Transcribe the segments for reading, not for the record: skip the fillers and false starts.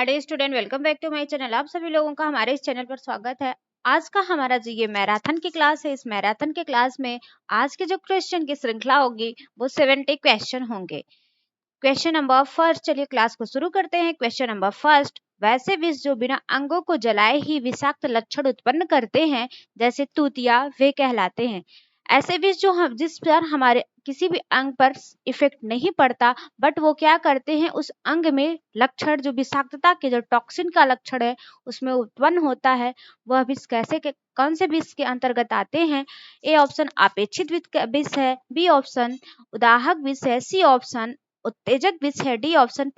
Hi student, welcome back to my channel. आप सभी लोगों का हमारे इस चैनल पर स्वागत है। आज का हमारा जो ये मैराथन की क्लास है, इस मैराथन के क्लास में आज के जो क्वेश्चन की श्रृंखला होगी वो 70 क्वेश्चन होंगे। क्वेश्चन नंबर फर्स्ट, चलिए क्लास को शुरू करते हैं। क्वेश्चन नंबर फर्स्ट, वैसे विष जो बिना अंगों को जलाए ही विषाक्त लक्षण उत्पन्न करते हैं जैसे तूतिया, वे कहलाते हैं। ऐसे विष जो हम जिस पर हमारे किसी भी अंग पर इफेक्ट नहीं पड़ता, बट वो क्या करते हैं, उस अंग में लक्षण जो विषाक्तता के जो टॉक्सिन का लक्षण है उसमें उत्पन्न होता है, वह विष कैसे कौन से विष के अंतर्गत आते हैं? ए ऑप्शन अपेक्षित विष है, बी ऑप्शन उदाहक विष है, सी ऑप्शन उत्तेजक विष है, डी ऑप्शन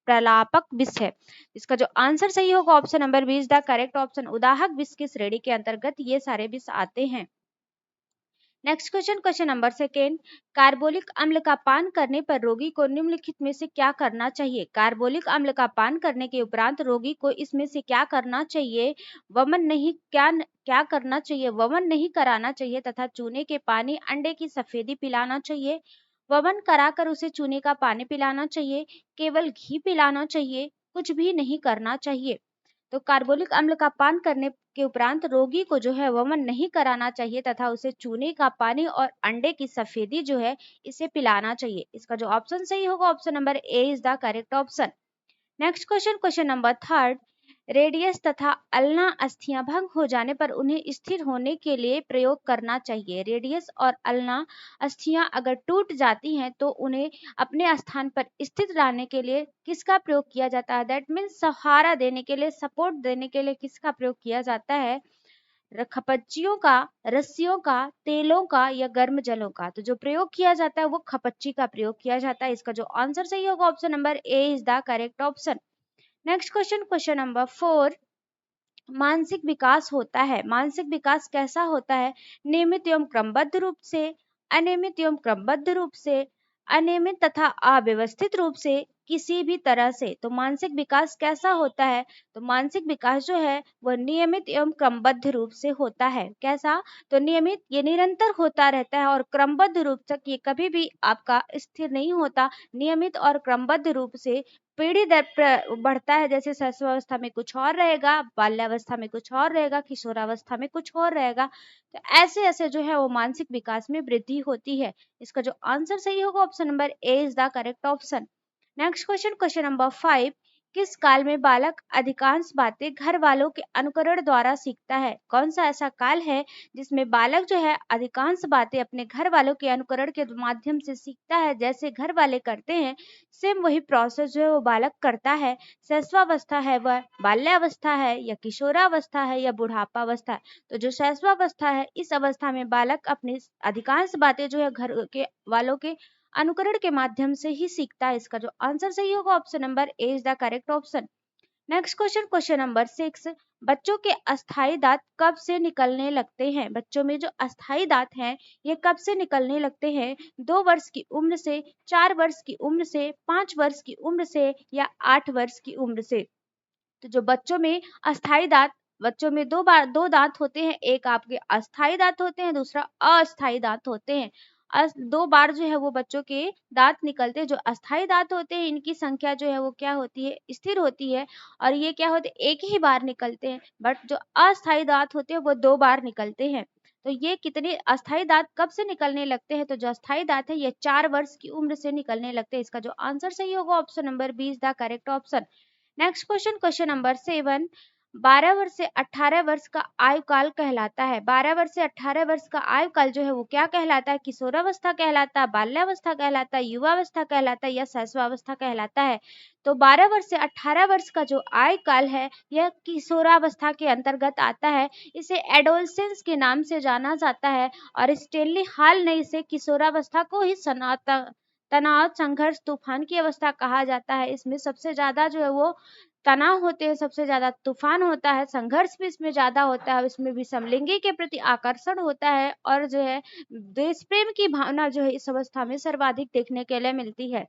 प्रलापक विष है। इसका जो आंसर सही होगा option number B is the correct option. उदाहक विष की श्रेणी के अंतर्गत ये सारे विष आते हैं। Next question, question number second, carbolic अम्ल का पान करने पर रोगी को निम्नलिखित में से क्या करना चाहिए? कार्बोलिक अम्ल का पान करने के उपरांत रोगी को इसमें से क्या करना चाहिए? क्या करना चाहिए? वमन नहीं कराना चाहिए तथा चूने के पानी अंडे की सफेदी पिलाना चाहिए। वमन कराकर उसे चूने का पानी पिलाना चाहिए, केवल घी पिलाना चाहिए, कुछ भी नहीं करना चाहिए। तो कार्बोलिक अम्ल का पान करने के उपरांत रोगी को जो है वमन नहीं कराना चाहिए तथा उसे चूने का पानी और अंडे की सफेदी जो है इसे पिलाना चाहिए। इसका जो ऑप्शन सही होगा option number A is the correct option. Next question, question number third, radius तथा अल्ना अस्थियां भंग हो जाने पर उन्हें स्थिर होने के लिए प्रयोग करना चाहिए। रेडियस और अल्ना अस्थियां अगर टूट जाती हैं तो उन्हें अपने स्थान पर स्थित लाने के लिए किसका प्रयोग किया जाता है? दैट मीन्स सहारा देने के लिए, सपोर्ट देने के लिए किसका प्रयोग किया जाता है? खपच्चियों का, रस्सियों का, तेलों का या गर्म जलों का? तो जो प्रयोग किया जाता है वो खपच्ची का प्रयोग किया जाता है। इसका जो आंसर सही होगा option number A is the correct option. Next question, question number four, मानसिक विकास होता है। मानसिक विकास कैसा होता है? नियमित एवं क्रमबद्ध रूप से, अनियमित एवं क्रमबद्ध रूप से, अनियमित तथा अव्यवस्थित रूप से, किसी भी तरह से। तो मानसिक विकास कैसा होता है? तो मानसिक विकास जो है वह नियमित एवं क्रमबद्ध रूप से होता है। कैसा? तो नियमित, ये निरंतर होता रहता है, और क्रमबद्ध रूप से ये कभी भी आपका स्थिर नहीं होता। नियमित और क्रमबद्ध रूप से पीढ़ी दर बढ़ता है, जैसे शैशवावस्था में कुछ और रहेगा, बाल्यावस्था में कुछ और रहेगा, किशोरावस्था में कुछ और रहेगा। तो ऐसे ऐसे जो है वो मानसिक विकास में वृद्धि होती है। इसका जो आंसर सही होगा option number A is the correct option. Next question, question number five, किस काल में बालक अधिकांश बातें घर वालों के अनुकरण द्वारा सीखता है? कौन सा ऐसा काल है जिसमें बालक जो है अधिकांश बातें अपने घर वालों के अनुकरण के माध्यम से सीखता है? जैसे घर वाले करते हैं सेम वही प्रोसेस जो है वो बालक करता है। शैशवावस्था है वह बाल्यावस्था है या किशोरावस्था है या बुढ़ापावस्था है? तो जो शैशवावस्था है, इस अवस्था में बालक अपनी अधिकांश बातें जो है घर के वालों के अनुकरण के माध्यम से ही सीखता है। इसका जो आंसर सही होगा option number A is the correct option. Next question, question number six, बच्चों के अस्थायी दांत कब से निकलने लगते हैं? बच्चों में जो अस्थायी दांत हैं ये कब से निकलने लगते हैं? 2 वर्ष की उम्र से, 4 वर्ष की उम्र से, 5 वर्ष की उम्र से या 8 वर्ष की उम्र से? तो जो बच्चों में अस्थायी दांत, बच्चों में दो दांत होते हैं, एक आपके अस्थायी दांत होते हैं, दूसरा अस्थायी दांत होते हैं। 2 बार जो है वो बच्चों के दांत निकलते हैं। जो अस्थायी दांत होते हैं इनकी संख्या जो है वो क्या होती है? स्थिर होती है, और ये क्या होते हैं? एक ही बार निकलते हैं। बट जो अस्थायी दांत होते हैं वो 2 बार निकलते हैं। तो ये कितने अस्थायी दांत कब से निकलने लगते हैं? तो जो अस्थायी दांत है ये 4 वर्ष की उम्र से निकलने लगते हैं। इसका जो आंसर सही होगा option number B is the correct option. Next question, question number seven, 12 वर्ष से 18 वर्ष का आयु काल कहलाता है। 12 वर्ष से 18 वर्ष का आयु काल जो है वो क्या कहलाता है? किशोरावस्था कहलाता है, बाल्यावस्था कहलाता है, युवावस्था कहलाता है या शैशवावस्था कहलाता है? तो 12 वर्ष से 18 वर्ष का जो आयु काल है यह किशोरावस्था के अंतर्गत आता है। इसे एडोलसेंस के नाम से जाना जाता है, और स्टेनली हॉल ने इसे किशोरावस्था को ही तनाव, संघर्ष, तूफान की अवस्था कहा जाता है। इसमें सबसे ज्यादा जो है वो तनाव होते हैं, सबसे ज्यादा तूफान होता है, संघर्ष भी इसमें ज्यादा होता है, इसमें भी समलिंगी के प्रति आकर्षण होता है, और जो है देश प्रेम की भावना जो है इस अवस्था में सर्वाधिक देखने के लिए मिलती है।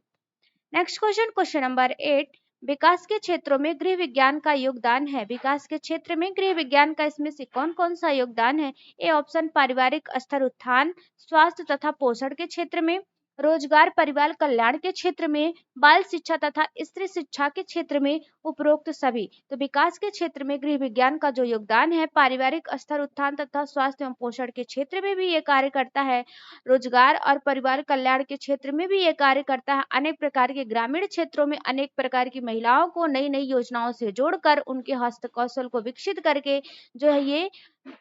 Next question, question number eight, विकास के क्षेत्रों में गृह विज्ञान का योगदान है। विकास के क्षेत्र में गृह विज्ञान का इसमें से कौन कौन सा योगदान है? ए ऑप्शन पारिवारिक स्तर उत्थान, स्वास्थ्य तथा पोषण के क्षेत्र में, रोजगार परिवार कल्याण के क्षेत्र में, बाल शिक्षा तथा स्त्री शिक्षा के क्षेत्र में, उपरोक्त सभी। तो विकास के क्षेत्र में गृह विज्ञान का जो योगदान है, पारिवारिक स्तर उत्थान तथा स्वास्थ्य एवं पोषण के क्षेत्र में भी ये कार्य करता है। रोजगार और परिवार कल्याण के क्षेत्र में भी ये कार्य करता है। अनेक प्रकार के ग्रामीण क्षेत्रों में अनेक प्रकार की महिलाओं को नई नई योजनाओं से जोड़कर उनके हस्त कौशल को विकसित करके जो है ये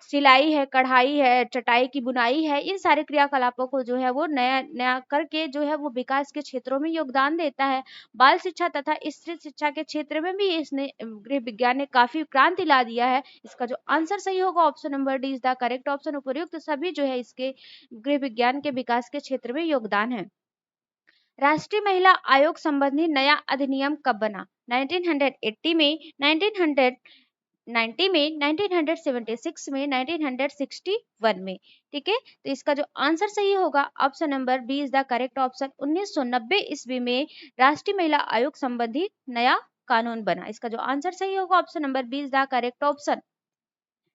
सिलाई है, कढ़ाई है, चटाई की बुनाई है, इन सारे क्रियाकलापों को जो है वो नया नया करके जो है वो विकास के क्षेत्रों में योगदान देता है। बाल शिक्षा तथा स्त्री शिक्षा के क्षेत्र में भी इसने गृह विज्ञान ने काफी क्रांति ला दिया है। इसका जो आंसर सही होगा option number D is the correct option. उपयुक्त सभी जो है इसके गृह विज्ञान के विकास के क्षेत्र में योगदान है। राष्ट्रीय महिला आयोग संबंधी नया अधिनियम कब बना? 1980 में, 1990 में, 1976 में, 1961 में। ठीक है, तो इसका जो आंसर सही होगा option number B is the correct option. 1990 ईस्वी में राष्ट्रीय महिला आयोग संबंधी नया कानून बना। इसका जो आंसर सही होगा option number B is the correct option.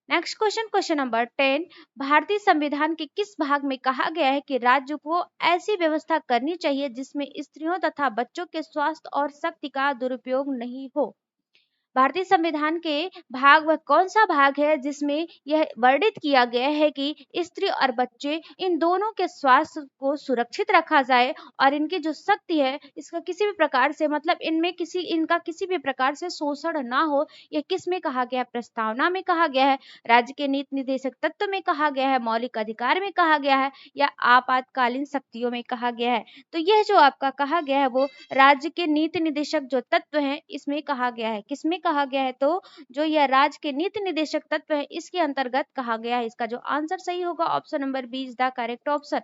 Next question, question number 10। भारतीय संविधान के किस भाग में कहा गया है कि राज्य को ऐसी व्यवस्था करनी चाहिए जिसमें स्त्रियों तथा बच्चों के स्वास्थ्य और शक्ति का दुरुपयोग नहीं हो? भारतीय संविधान के भाग वह कौन सा भाग है जिसमें यह वर्णित किया गया है कि स्त्री और बच्चे इन दोनों के स्वास्थ्य को सुरक्षित रखा जाए और इनकी जो शक्ति है इसका किसी भी प्रकार से मतलब इनका किसी भी प्रकार से शोषण ना हो। यह किस में कहा गया है? प्रस्तावना में कहा गया है, राज्य के नीति निर्देशक तत्व में कहा गया है, मौलिक अधिकार में कहा गया है या आपातकालीन शक्तियों में कहा गया है? तो यह जो आपका कहा गया है वो राज्य के नीति निर्देशक जो तत्व हैं इसमें कहा गया है। किसमें कहा गया है? तो जो यह राज्य के नीति निर्देशक तत्व है इसके अंतर्गत कहा गया है। इसका जो आंसर सही होगा option number B is the correct option.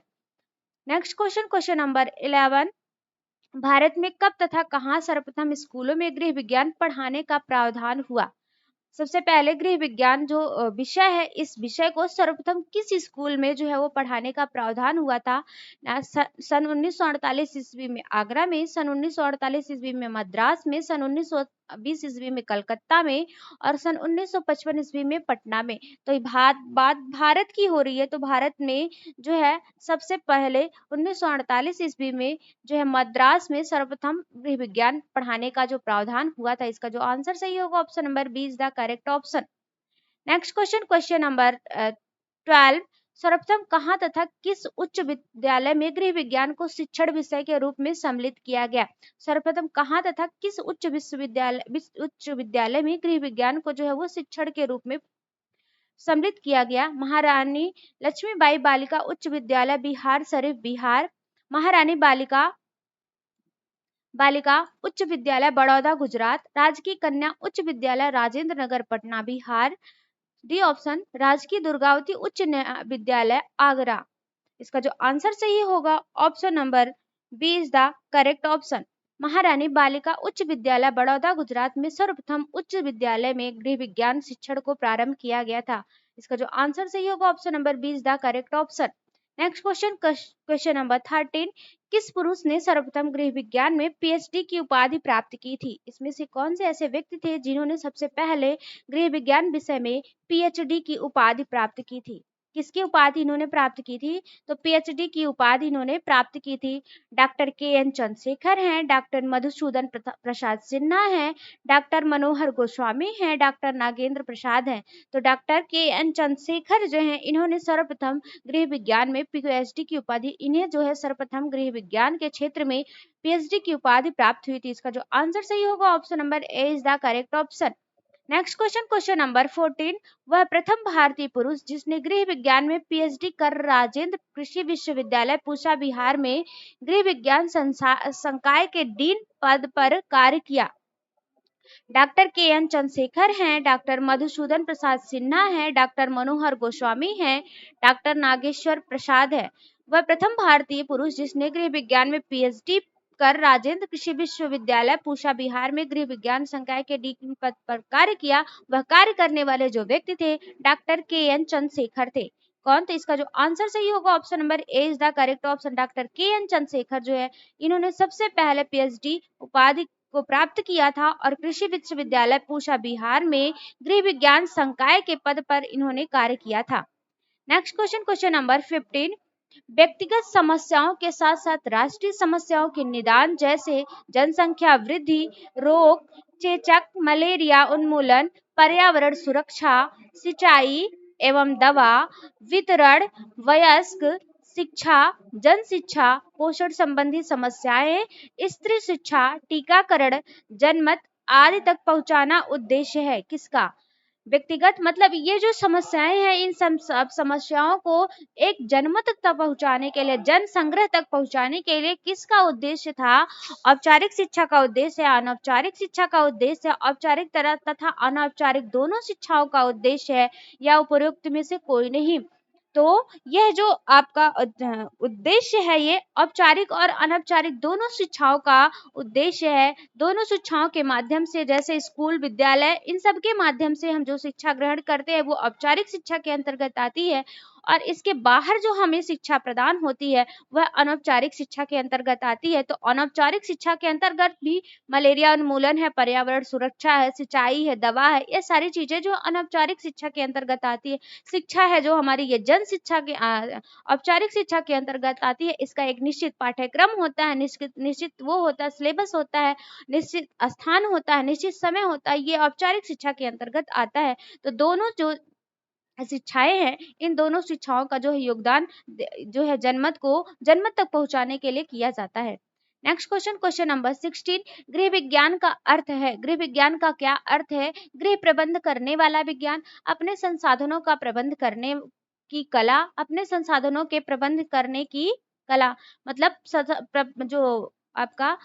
Next question, question number 11। भारत में कब तथा कहां सर्वप्रथम स्कूलों में गृह विज्ञान पढ़ाने का प्रावधान हुआ? सबसे पहले गृह विज्ञान जो विषय है इस विषय को सर्वप्रथम किस स्कूल में जो है वो पढ़ाने का प्रावधान हुआ था? सन 1948 ईस्वी में आगरा में, सन 1948 ईस्वी में मद्रास में, सन 1920 ईस्वी में कलकत्ता में और सन 1955 ईस्वी में पटना में। तो ये बात भारत की हो रही है तो भारत में जो है सबसे पहले 1948 ईस्वी में जो है मद्रास में सर्वप्रथम गृह विज्ञान पढ़ाने का जो प्रावधान हुआ था। इसका जो आंसर सही होगा option number B is the correct option. Next question, question number 12। सर्वप्रथम कहाँ तथा किस उच्च विद्यालय में गृह विज्ञान को शिक्षण विषय के रूप में सम्मिलित किया गया? सर्वप्रथम कहाँ तथा किस उच्च विद्यालय में गृह विज्ञान को जो है वो शिक्षण के रूप में सम्मिलित किया गया? महारानी लक्ष्मीबाई बालिका उच्च विद्यालय बिहार शरीफ बिहार, महारानी बालिका उच्च विद्यालय बड़ौदा गुजरात, राजकीय कन्या उच्च विद्यालय राजेंद्र नगर पटना बिहार, डी ऑप्शन राजकीय दुर्गावती उच्च विद्यालय आगरा। इसका जो आंसर सही होगा option number B is the correct option. महारानी बालिका उच्च विद्यालय बड़ौदा गुजरात में सर्वप्रथम उच्च विद्यालय में गृह विज्ञान शिक्षण को प्रारंभ किया गया था। इसका जो आंसर सही होगा option number B is the correct option. Next question, question number 13। किस पुरुष ने सर्वप्रथम गृह विज्ञान में पीएचडी की उपाधि प्राप्त की थी? इसमें से कौन से ऐसे व्यक्ति थे जिन्होंने सबसे पहले गृह विज्ञान विषय में पीएचडी की उपाधि प्राप्त की थी? किसकी उपाधि इन्होंने प्राप्त की थी? तो पीएचडी की उपाधि इन्होंने प्राप्त की थी डॉक्टर के.एन. चंद्रशेखर हैं, डॉक्टर मधुसूदन प्रसाद सिन्हा हैं, डॉक्टर मनोहर गोस्वामी हैं, डॉक्टर नागेंद्र प्रसाद हैं। तो डॉक्टर के.एन. चंद्रशेखर जो हैं इन्होंने सर्वप्रथम गृह विज्ञान में पीएचडी की उपाधि, इन्हें जो है सर्वप्रथम गृह विज्ञान के क्षेत्र में पीएचडी की उपाधि प्राप्त हुई थी। इसका जो आंसर सही होगा option number A is the correct option. Next question, question number 14। वह प्रथम भारतीय पुरुष जिसने गृह विज्ञान में पीएचडी कर राजेंद्र कृषि विश्वविद्यालय पूसा बिहार में गृह विज्ञान संकाय के डीन पद पर कार्य किया? Doctor K. N.. चंद्रशेखर हैं, डॉक्टर मधुसूदन प्रसाद सिन्हा हैं, डॉक्टर मनोहर गोस्वामी हैं, डॉक्टर नागेश्वर प्रसाद है। वह प्रथम भारतीय पुरुष जिसने गृह विज्ञान में पीएचडी कर राजेंद्र कृषि विश्वविद्यालय पूसा बिहार में गृह विज्ञान संकाय के डीन पद पर कार्य किया, वह कार्य करने वाले जो व्यक्ति थे डॉक्टर के.एन. चंद्रशेखर थे। कौन? तो इसका जो आंसर सही होगा option number A is the correct option. Doctor K. N.. Chandrashekhar जो है इन्होंने सबसे पहले पीएचडी उपाधि को प्राप्त किया था और कृषि विश्वविद्यालय पूसा बिहार में गृह विज्ञान संकाय के पद पर इन्होंने कार्य किया था। Next question, question number 15। व्यक्तिगत समस्याओं के साथ साथ राष्ट्रीय समस्याओं के निदान जैसे जनसंख्या वृद्धि, रोग, चेचक, मलेरिया उन्मूलन, पर्यावरण सुरक्षा, सिंचाई एवं दवा वितरण, वयस्क शिक्षा, जन शिक्षा, पोषण संबंधी समस्याएं, स्त्री शिक्षा, टीकाकरण, जनमत आदि तक पहुंचाना उद्देश्य है किसका? व्यक्तिगत मतलब ये जो समस्याएं हैं इन सब समस्याओं को एक जनमत तक पहुंचाने के लिए, जन संग्रह तक पहुंचाने के लिए किसका उद्देश्य था? औपचारिक शिक्षा का उद्देश्य है, अनौपचारिक शिक्षा का उद्देश्य है, औपचारिक तरह तथा अनौपचारिक दोनों शिक्षाओं का उद्देश्य है या उपरोक्त में से कोई नहीं। तो यह जो आपका उद्देश्य है ये औपचारिक और अनौपचारिक दोनों शिक्षाओं का उद्देश्य है। दोनों शिक्षाओं के माध्यम से जैसे स्कूल, विद्यालय, इन सब के माध्यम से हम जो शिक्षा ग्रहण करते हैं वो औपचारिक शिक्षा के अंतर्गत आती है, और इसके बाहर जो हमें शिक्षा प्रदान होती है वह अनौपचारिक शिक्षा के अंतर्गत आती है। तो अनौपचारिक शिक्षा के अंतर्गत भी मलेरिया उन्मूलन है, पर्यावरण सुरक्षा है, सिंचाई है, दवा है, ये सारी चीजें जो अनौपचारिक शिक्षा के अंतर्गत आती है। शिक्षा है जो हमारी ये जन शिक्षा के औपचारिक शिक्षा के अंतर्गत आती है। इसका एक निश्चित पाठ्यक्रम होता है, निश्चित वो होता है, सिलेबस होता है, निश्चित स्थान होता है, निश्चित समय होता है, ये औपचारिक शिक्षा के अंतर्गत आता है। तो दोनों जो शिक्षाएं हैं इन दोनों शिक्षाओं का जो है योगदान जो है जनमत तक पहुंचाने के लिए किया जाता है। नेक्स्ट क्वेश्चन, क्वेश्चन नंबर 16, गृह विज्ञान का अर्थ है। गृह विज्ञान का क्या अर्थ है? गृह प्रबंध करने वाला विज्ञान, अपने संसाधनों का प्रबंध करने की कला, अपने संसाधनों के प्रबंध करने की कला मतलब जो आपका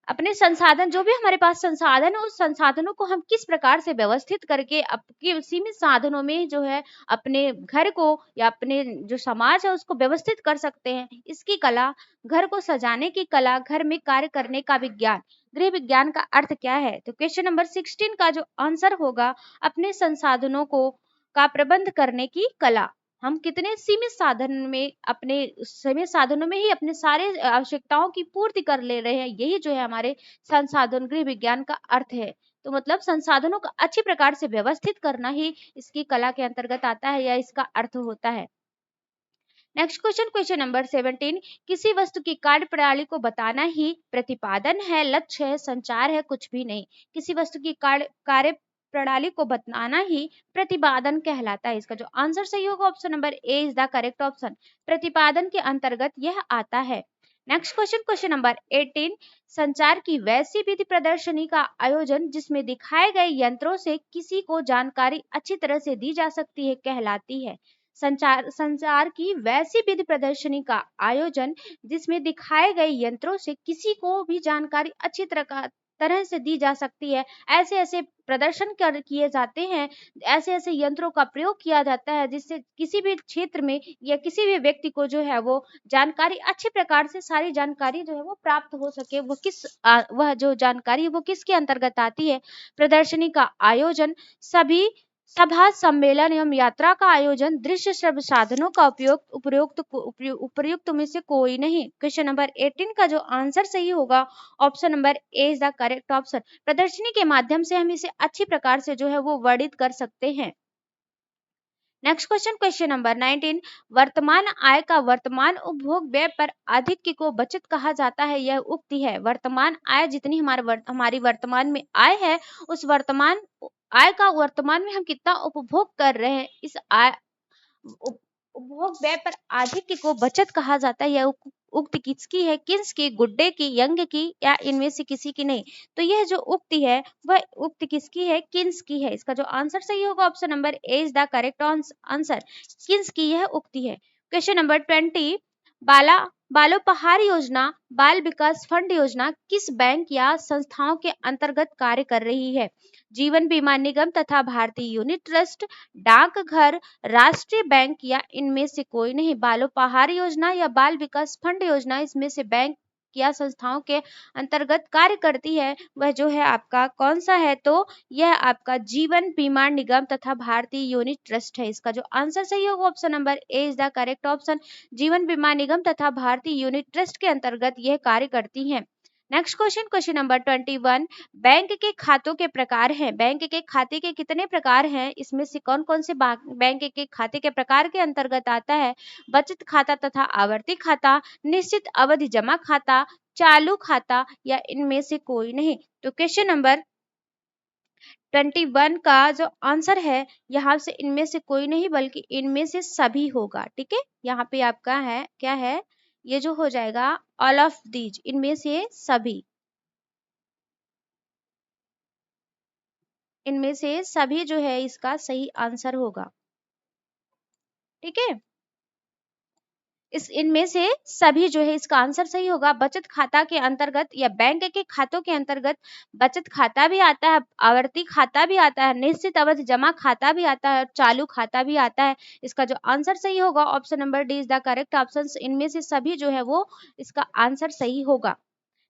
अपने संसाधन, जो भी हमारे पास संसाधन है उस संसाधनों को हम किस प्रकार से व्यवस्थित करके आपके सीमित साधनों में जो है अपने घर को या अपने जो समाज है उसको व्यवस्थित कर सकते हैं, इसकी कला। घर को सजाने की कला, घर में कार्य करने का विज्ञान। गृह विज्ञान का अर्थ क्या है? तो क्वेश्चन नंबर 16 का जो आंसर होगा अपने संसाधनों को का प्रबंध करने की कला। हम कितने सीमित साधन में अपने सीमित साधनों में ही अपने सारे आवश्यकताओं की पूर्ति कर ले रहे हैं, यही जो है हमारे संसाधन गृह विज्ञान का अर्थ है। तो मतलब संसाधनों को अच्छी प्रकार से व्यवस्थित करना ही इसकी कला के अंतर्गत आता है या इसका अर्थ होता है। नेक्स्ट क्वेश्चन, क्वेश्चन नंबर 17, किसी वस्तु की कार्य प्रणाली को बताना ही प्रतिपादन है, लक्ष्य है, संचार है, कुछ भी नहीं। किसी वस्तु की कार्य प्रणाली को बताना ही प्रतिपादन कहलाता है। इसका जो आंसर सही होगा option number A is the correct option. प्रतिपादन के अंतर्गत यह आता है। नेक्स्ट क्वेश्चन, क्वेश्चन नंबर 18, संचार की वैसी विधि प्रदर्शनी का आयोजन जिसमें दिखाए गए यंत्रों से किसी को जानकारी अच्छी तरह से दी जा सकती है कहलाती है। संचार की वैसी विधि प्रदर्शनी का आयोजन जिसमें दिखाए गए यंत्रों से किसी को भी जानकारी अच्छी तरह से दी जा सकती है। ऐसे ऐसे प्रदर्शन किए जाते हैं, ऐसे ऐसे यंत्रों का प्रयोग किया जाता है जिससे किसी भी क्षेत्र में या किसी भी व्यक्ति को जो है वो जानकारी अच्छी प्रकार से सारी जानकारी जो है वो प्राप्त हो सके। वो वह जो जानकारी है वो किसके अंतर्गत आती है? प्रदर्शनी का आयोजन, सभी सभा, सम्मेलन एवं यात्रा का आयोजन, दृश्य श्रव्य साधनों का उपयुक्त में से कोई नहीं। क्वेश्चन नंबर 18 का जो आंसर सही होगा option number A is the correct option. प्रदर्शनी के माध्यम से हम इसे अच्छी प्रकार से जो है वो वर्णित कर सकते हैं। नेक्स्ट क्वेश्चन, क्वेश्चन नंबर 19, वर्तमान आय का वर्तमान उपभोग व्यय पर आधिक्य को बचत कहा जाता है, यह उक्ति है। वर्तमान आय जितनी हमारी वर्तमान में आय है, उस वर्तमान आय का वर्तमान में हम कितना उपभोग कर रहे हैं, इस आय उपभोग व्यय पर आधिक्य को बचत कहा जाता है। यह उक्ति किसकी है? किसकी? गुड्डे की, यंग की या इनमें से किसी की नहीं। तो यह जो उक्ति है वह उक्ति किसकी है? किन्स की है। इसका जो आंसर सही होगा option number A is the correct answer. Keynes की यह उक्ति है। क्वेश्चन नंबर 20, बालोपहार योजना, बाल विकास फंड योजना किस बैंक या संस्थाओं के अंतर्गत कार्य कर रही है? जीवन बीमा निगम तथा भारतीय यूनिट ट्रस्ट, डाकघर, राष्ट्रीय बैंक या इनमें से कोई नहीं। बालोपहार योजना या बाल विकास फंड योजना इसमें से बैंक या संस्थाओं के अंतर्गत कार्य करती है, वह जो है आपका कौन सा है? तो यह आपका जीवन बीमा निगम तथा भारतीय यूनिट ट्रस्ट है। इसका जो आंसर सही होगा option number A is the correct option. जीवन बीमा निगम तथा भारतीय यूनिट ट्रस्ट के अंतर्गत यह कार्य करती हैं। Next question, question number 21, bank के खातों के प्रकार हैं। बैंक के खाते के कितने प्रकार हैं? इसमें से कौन कौन से बैंक के खाते के प्रकार के अंतर्गत आता है? बचत खाता तथा आवर्ती खाता, निश्चित अवधि जमा खाता, चालू खाता या इनमें से कोई नहीं। तो क्वेश्चन नंबर 21 का जो आंसर है यहाँ से इनमें से कोई नहीं बल्कि इनमें से सभी होगा। ठीक है, यहाँ पे आपका है क्या है, ये जो हो जाएगा ऑल ऑफ दीज, इनमें से सभी, इनमें से सभी जो है इसका सही आंसर होगा। ठीक है, इस इनमें से सभी जो है इसका आंसर सही होगा। बचत खाता के अंतर्गत या बैंक के खातों के अंतर्गत बचत खाता भी आता है, आवर्ती खाता भी आता है, निश्चित अवधि जमा खाता भी आता है, चालू खाता भी आता है। इसका जो आंसर सही होगा option number D is the correct option. इनमें से सभी जो है वो इसका आंसर सही होगा।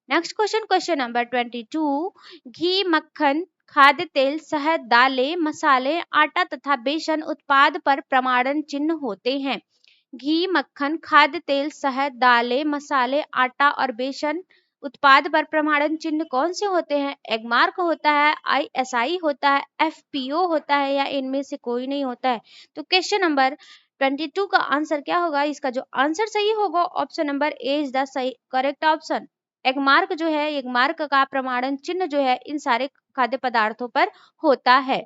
नेक्स्ट क्वेश्चन, क्वेश्चन नंबर 22, घी, मक्खन, खाद्य तेल, शहद, दालें, मसाले, आटा तथा बेसन उत्पाद पर प्रमाणन चिन्ह होते हैं। घी, मक्खन, खाद्य तेल, शहद, दालें, मसाले, आटा और बेसन उत्पाद पर प्रमाणन चिन्ह कौन से होते हैं? एगमार्क होता है, ISI होता है, FPO होता है या इनमें से कोई नहीं होता है। तो क्वेश्चन नंबर 22 का आंसर क्या होगा? इसका जो आंसर सही होगा option number A is the सही करेक्ट ऑप्शन। एगमार्क जो है, एगमार्क का प्रमाणन चिन्ह जो है इन सारे खाद्य पदार्थों पर होता है।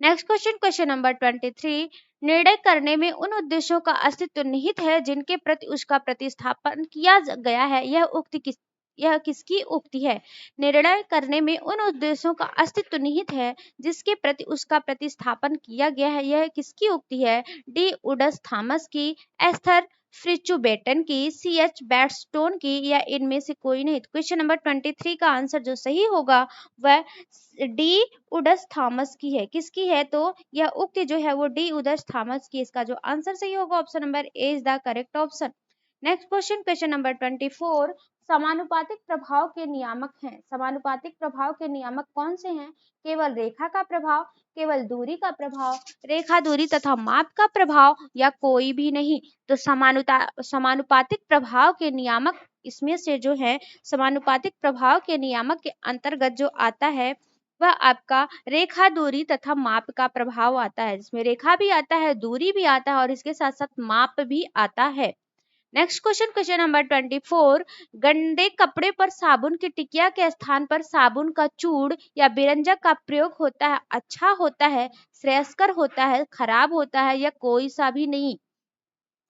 नेक्स्ट क्वेश्चन, क्वेश्चन नंबर 23, निर्णय करने में उन उद्देश्यों का अस्तित्व निहित है जिनके प्रति उसका प्रतिस्थापन किया गया है। यह किसकी उक्ति है? निर्णय करने में उन उद्देश्यों का अस्तित्व निहित है जिसके प्रति उसका प्रतिस्थापन किया गया है। यह किसकी उक्ति है? डी उडस थॉमस की, एस्थर फ्रिचुबेटन की, CH बैटस्टोन की या इनमें से कोई नहीं। क्वेश्चन नंबर 23 का आंसर जो सही होगा वह डी उडस थॉमस की है। किसकी है? तो यह उक्ति जो है वो डी उडस थॉमस की। इसका जो आंसर सही होगा option number A is the correct option. Next question, question number 24, समानुपातिक प्रभाव के नियामक हैं। समानुपातिक प्रभाव के नियामक कौन से हैं? केवल रेखा का प्रभाव, केवल दूरी का प्रभाव, रेखा, दूरी तथा माप का प्रभाव या कोई भी नहीं। तो समानुपातिक प्रभाव के नियामक इसमें से जो है समानुपातिक प्रभाव के नियामक के अंतर्गत जो आता है वह आपका रेखा, दूरी तथा माप का प्रभाव आता है, जिसमें रेखा भी आता है, दूरी भी आता है और इसके साथ साथ माप भी आता है। नेक्स्ट क्वेश्चन, क्वेश्चन नंबर 24, गंदे कपड़े पर साबुन की टिकिया के स्थान पर साबुन का चूड़ या बिरंजक का प्रयोग होता है। अच्छा होता है, श्रेयस्कर होता है, खराब होता है या कोई सा भी नहीं।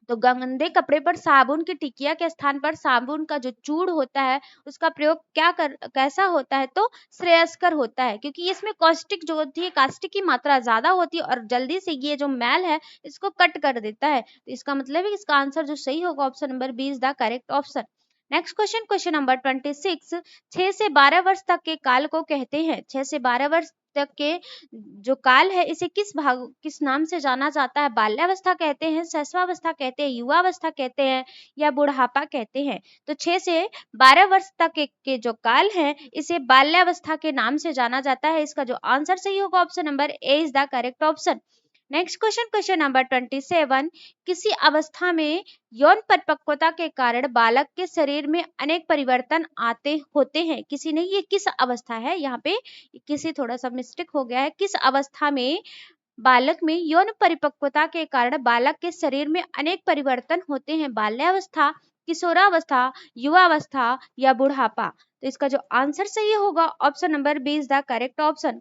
तो गंदे कपड़े पर साबुन की टिकिया के स्थान पर साबुन का जो चूड़ होता है उसका प्रयोग कैसा होता है? तो श्रेयस्कर होता है, क्योंकि इसमें कॉस्टिक जो होती है, कास्टिक की मात्रा ज्यादा होती है और जल्दी से ये जो मैल है इसको कट कर देता है। तो इसका मतलब है कि इसका आंसर जो सही होगा option number B is the correct option. Next question, question number 26, 6 से 12 वर्ष तक के काल को कहते हैं। 6 से 12 वर्ष तक के जो काल है इसे किस नाम से जाना जाता है? बाल्यावस्था कहते हैं, शैशवावस्था कहते हैं, युवावस्था कहते हैं या बुढ़ापा कहते हैं। तो 6 से 12 वर्ष तक के जो काल है इसे बाल्यावस्था के नाम से जाना जाता है। इसका जो आंसर सही होगा option number A is the correct option. Next question, question number 27, किसी अवस्था में यौन परिपक्वता के कारण बालक के शरीर में अनेक परिवर्तन आते होते हैं। किसी नहीं, ये किस अवस्था है? यहाँ पे किसी थोड़ा सा मिस्टेक हो गया है। किस अवस्था में बालक में यौन परिपक्वता के कारण बालक के शरीर में अनेक परिवर्तन होते हैं? बाल्यावस्था, किशोरावस्था, युवावस्था या बुढ़ापा। तो इसका जो आंसर सही होगा option number B is the correct option.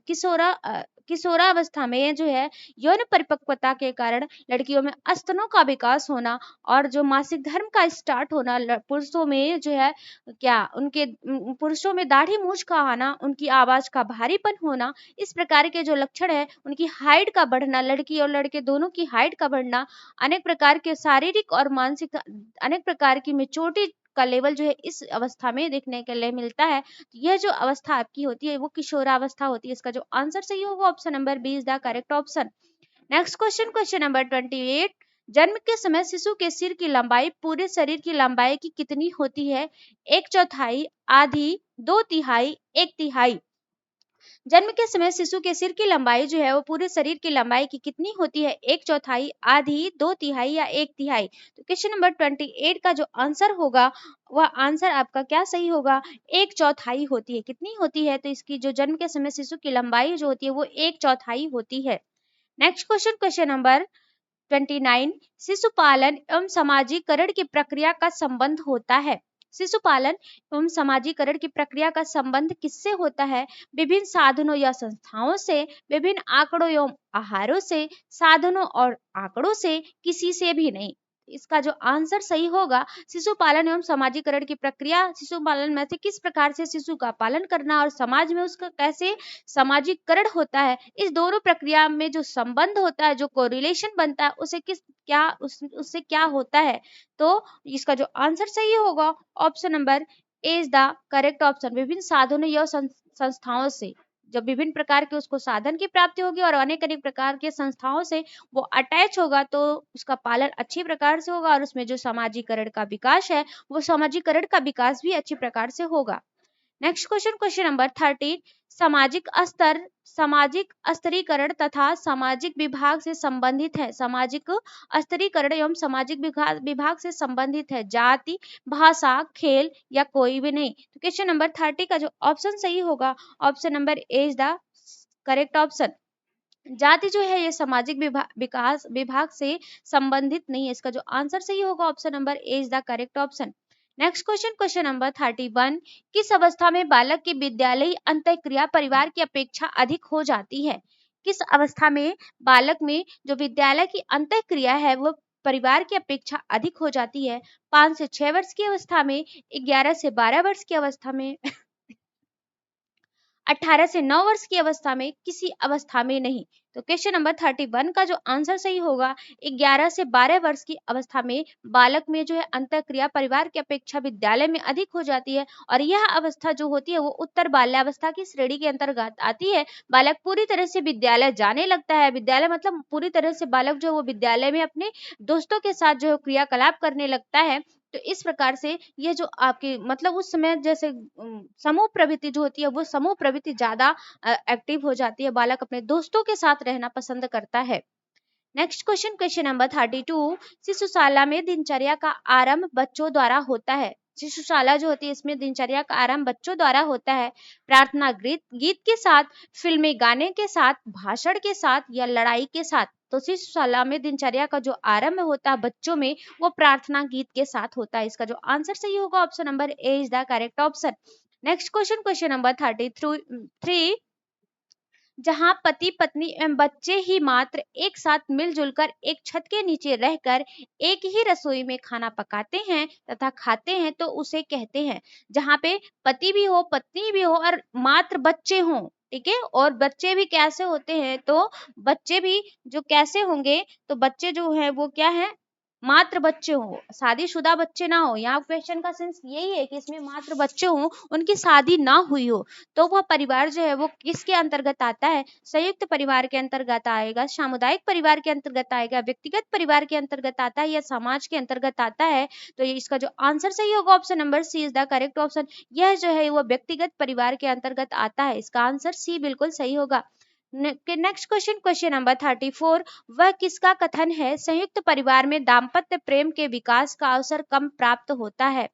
किशोरावस्था में जो है यौन परिपक्वता के कारण लड़कियों में स्तनों का विकास होना और जो मासिक धर्म का स्टार्ट होना, पुरुषों में जो है क्या उनके पुरुषों में दाढ़ी मूंछ का आना, उनकी आवाज का भारीपन होना, इस प्रकार के जो लक्षण है, उनकी हाइट का बढ़ना, लड़की और लड़के दोनों की हाइट का बढ़ना, अनेक प्रकार के शारीरिक और मानसिक अनेक प्रकार की मेच्योरिटी का लेवल जो है इस अवस्था में देखने के लिए मिलता है। यह जो अवस्था आपकी होती है वो किशोरावस्था होती है। इसका जो आंसर सही होगा option number B is the correct option. Next question, question number 28, जन्म के समय शिशु के सिर की लंबाई पूरे शरीर की लंबाई की कितनी होती है? 1/4, आधी, 2/3, 1/3। जन्म के समय शिशु के सिर की लंबाई जो है वो पूरे शरीर की लंबाई की कितनी होती है? 1/4, आधी, 2/3 या 1/3? तो क्वेश्चन नंबर 28 का जो आंसर होगा वह आंसर आपका क्या सही होगा? 1/4 होती है। कितनी होती है? तो इसकी जो जन्म के समय शिशु की लंबाई जो होती है वो 1/4 होती है। नेक्स्ट क्वेश्चन, क्वेश्चन नंबर 29, शिशुपालन एवं समाजीकरण की प्रक्रिया का संबंध होता है। शिशुपालन एवं समाजीकरण की प्रक्रिया का संबंध किससे होता है? विभिन्न साधनों या संस्थाओं से, विभिन्न आंकड़ों एवं आहारों से, साधनों और आंकड़ों से, किसी से भी नहीं। इसका जो आंसर सही होगा, शिशुपालन एवं समाजीकरण की प्रक्रिया शिशुपालन में से किस प्रकार से शिशु का पालन करना और समाज में उसका कैसे सामाजिकरण होता है, इस दोनों प्रक्रिया में जो संबंध होता है, जो कोरिलेशन बनता है, उसे उससे क्या होता है? तो इसका जो आंसर सही होगा option number A is the correct option. विभिन्न साधनों या संस्थाओं से, जब विभिन्न प्रकार के उसको साधन की प्राप्ति होगी और अनेक अनेक प्रकार के संस्थाओं से वो अटैच होगा तो उसका पालन अच्छी प्रकार से होगा और उसमें जो सामाजिकरण का विकास है वो सामाजिकरण का विकास भी अच्छी प्रकार से होगा। नेक्स्ट क्वेश्चन, क्वेश्चन नंबर 13, सामाजिक स्तरीकरण तथा सामाजिक विभाग से संबंधित है। सामाजिक स्तरीकरण एवं सामाजिक विभाग से संबंधित है। जाति, भाषा, खेल या कोई भी नहीं। तो क्वेश्चन नंबर 30 का जो ऑप्शन सही होगा option number A is the correct option. जाति जो है ये सामाजिक विभाग से संबंधित नहीं है। इसका जो आंसर सही होगा option number A is the correct option. Next question, question number 31, किस अवस्था में बालक की विद्यालयी अंतःक्रिया परिवार की अपेक्षा अधिक हो जाती है? किस अवस्था में बालक में जो विद्यालय की अंतःक्रिया है वो परिवार की अपेक्षा अधिक हो जाती है? 5 से 6 वर्ष की अवस्था में, 11 से 12 वर्ष की अवस्था में, 18 से 9 वर्ष की अवस्था में, किसी अवस्था में नहीं। तो क्वेश्चन नंबर 31 का जो आंसर सही होगा 11 से 12 वर्ष की अवस्था में बालक में जो है अंतःक्रिया परिवार की अपेक्षा विद्यालय में अधिक हो जाती है और यह अवस्था जो होती है वो उत्तर बाल्यावस्था की श्रेणी के अंतर्गत आती है। बालक पूरी तरह से विद्यालय जाने लगता है। विद्यालय मतलब पूरी तरह से बालक जो है वो विद्यालय में अपने दोस्तों के साथ जो है क्रियाकलाप करने लगता है। तो इस प्रकार से ये जो आपकी मतलब उस समय जैसे समूह प्रवृत्ति जो होती है वो समूह प्रवृत्ति ज्यादा एक्टिव हो जाती है। बालक अपने दोस्तों के साथ रहना पसंद करता है। नेक्स्ट क्वेश्चन, क्वेश्चन नंबर 32, शिशुशाला में दिनचर्या का आरंभ बच्चों द्वारा होता है। शिशुशाला जो होती है इसमें दिनचर्या का आरंभ बच्चों द्वारा होता है। प्रार्थना गीत के साथ, फिल्मी गाने के साथ, भाषण के साथ या लड़ाई के साथ। तो शिशुशाला में दिनचर्या का जो आरंभ होता है बच्चों में वो प्रार्थना गीत के साथ होता है। इसका जो आंसर सही होगा option number A is the correct option. Next question, question number 33, जहां पति पत्नी एवं बच्चे ही मात्र एक साथ मिलजुल कर एक छत के नीचे रहकर एक ही रसोई में खाना पकाते हैं तथा खाते हैं तो उसे कहते हैं। जहां पे पति भी हो, पत्नी भी हो और मात्र बच्चे हों, ठीक है, और बच्चे भी कैसे होते हैं तो बच्चे भी जो कैसे होंगे तो बच्चे जो है वो क्या है, मात्र बच्चे हो, शादीशुदा बच्चे ना हो। यहाँ क्वेश्चन का सेंस यही है कि इसमें मात्र बच्चे हो, उनकी शादी ना हुई हो, तो वह परिवार जो है वो किसके अंतर्गत आता है? संयुक्त परिवार के अंतर्गत आएगा, सामुदायिक परिवार के अंतर्गत आएगा, व्यक्तिगत परिवार के अंतर्गत आता है या समाज के अंतर्गत आता है। तो ये इसका जो आंसर सही होगा option number C is the correct option. यह जो है वो व्यक्तिगत परिवार के अंतर्गत आता है। इसका आंसर सी बिल्कुल सही होगा। नेक्स्ट क्वेश्चन, क्वेश्चन नंबर 34, वह किसका कथन है संयुक्त परिवार में दाम्पत्य प्रेम के विकास का अवसर कम प्राप्त होता है?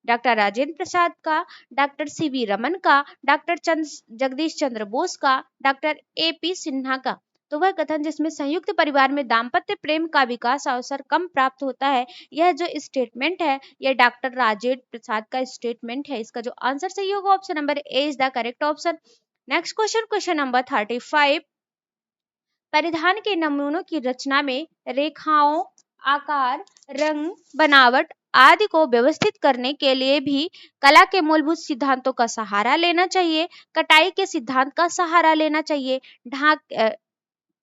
डॉक्टर राजेंद्र प्रसाद का, डॉक्टर सीवी रमन का, डॉक्टर जगदीश चंद्र बोस का, डॉक्टर एपी सिन्हा का। तो वह कथन जिसमें संयुक्त परिवार में दाम्पत्य प्रेम का विकास अवसर कम प्राप्त होता है, यह जो स्टेटमेंट है यह डॉक्टर राजेंद्र प्रसाद का स्टेटमेंट है। इसका जो आंसर सही होगा option number A is the correct option. Next question, question number 35, परिधान के नमूनों की रचना में रेखाओं, आकार, रंग, बनावट आदि को व्यवस्थित करने के लिए भी कला के मूलभूत सिद्धांतों का सहारा लेना चाहिए। कटाई के सिद्धांत का सहारा लेना चाहिए,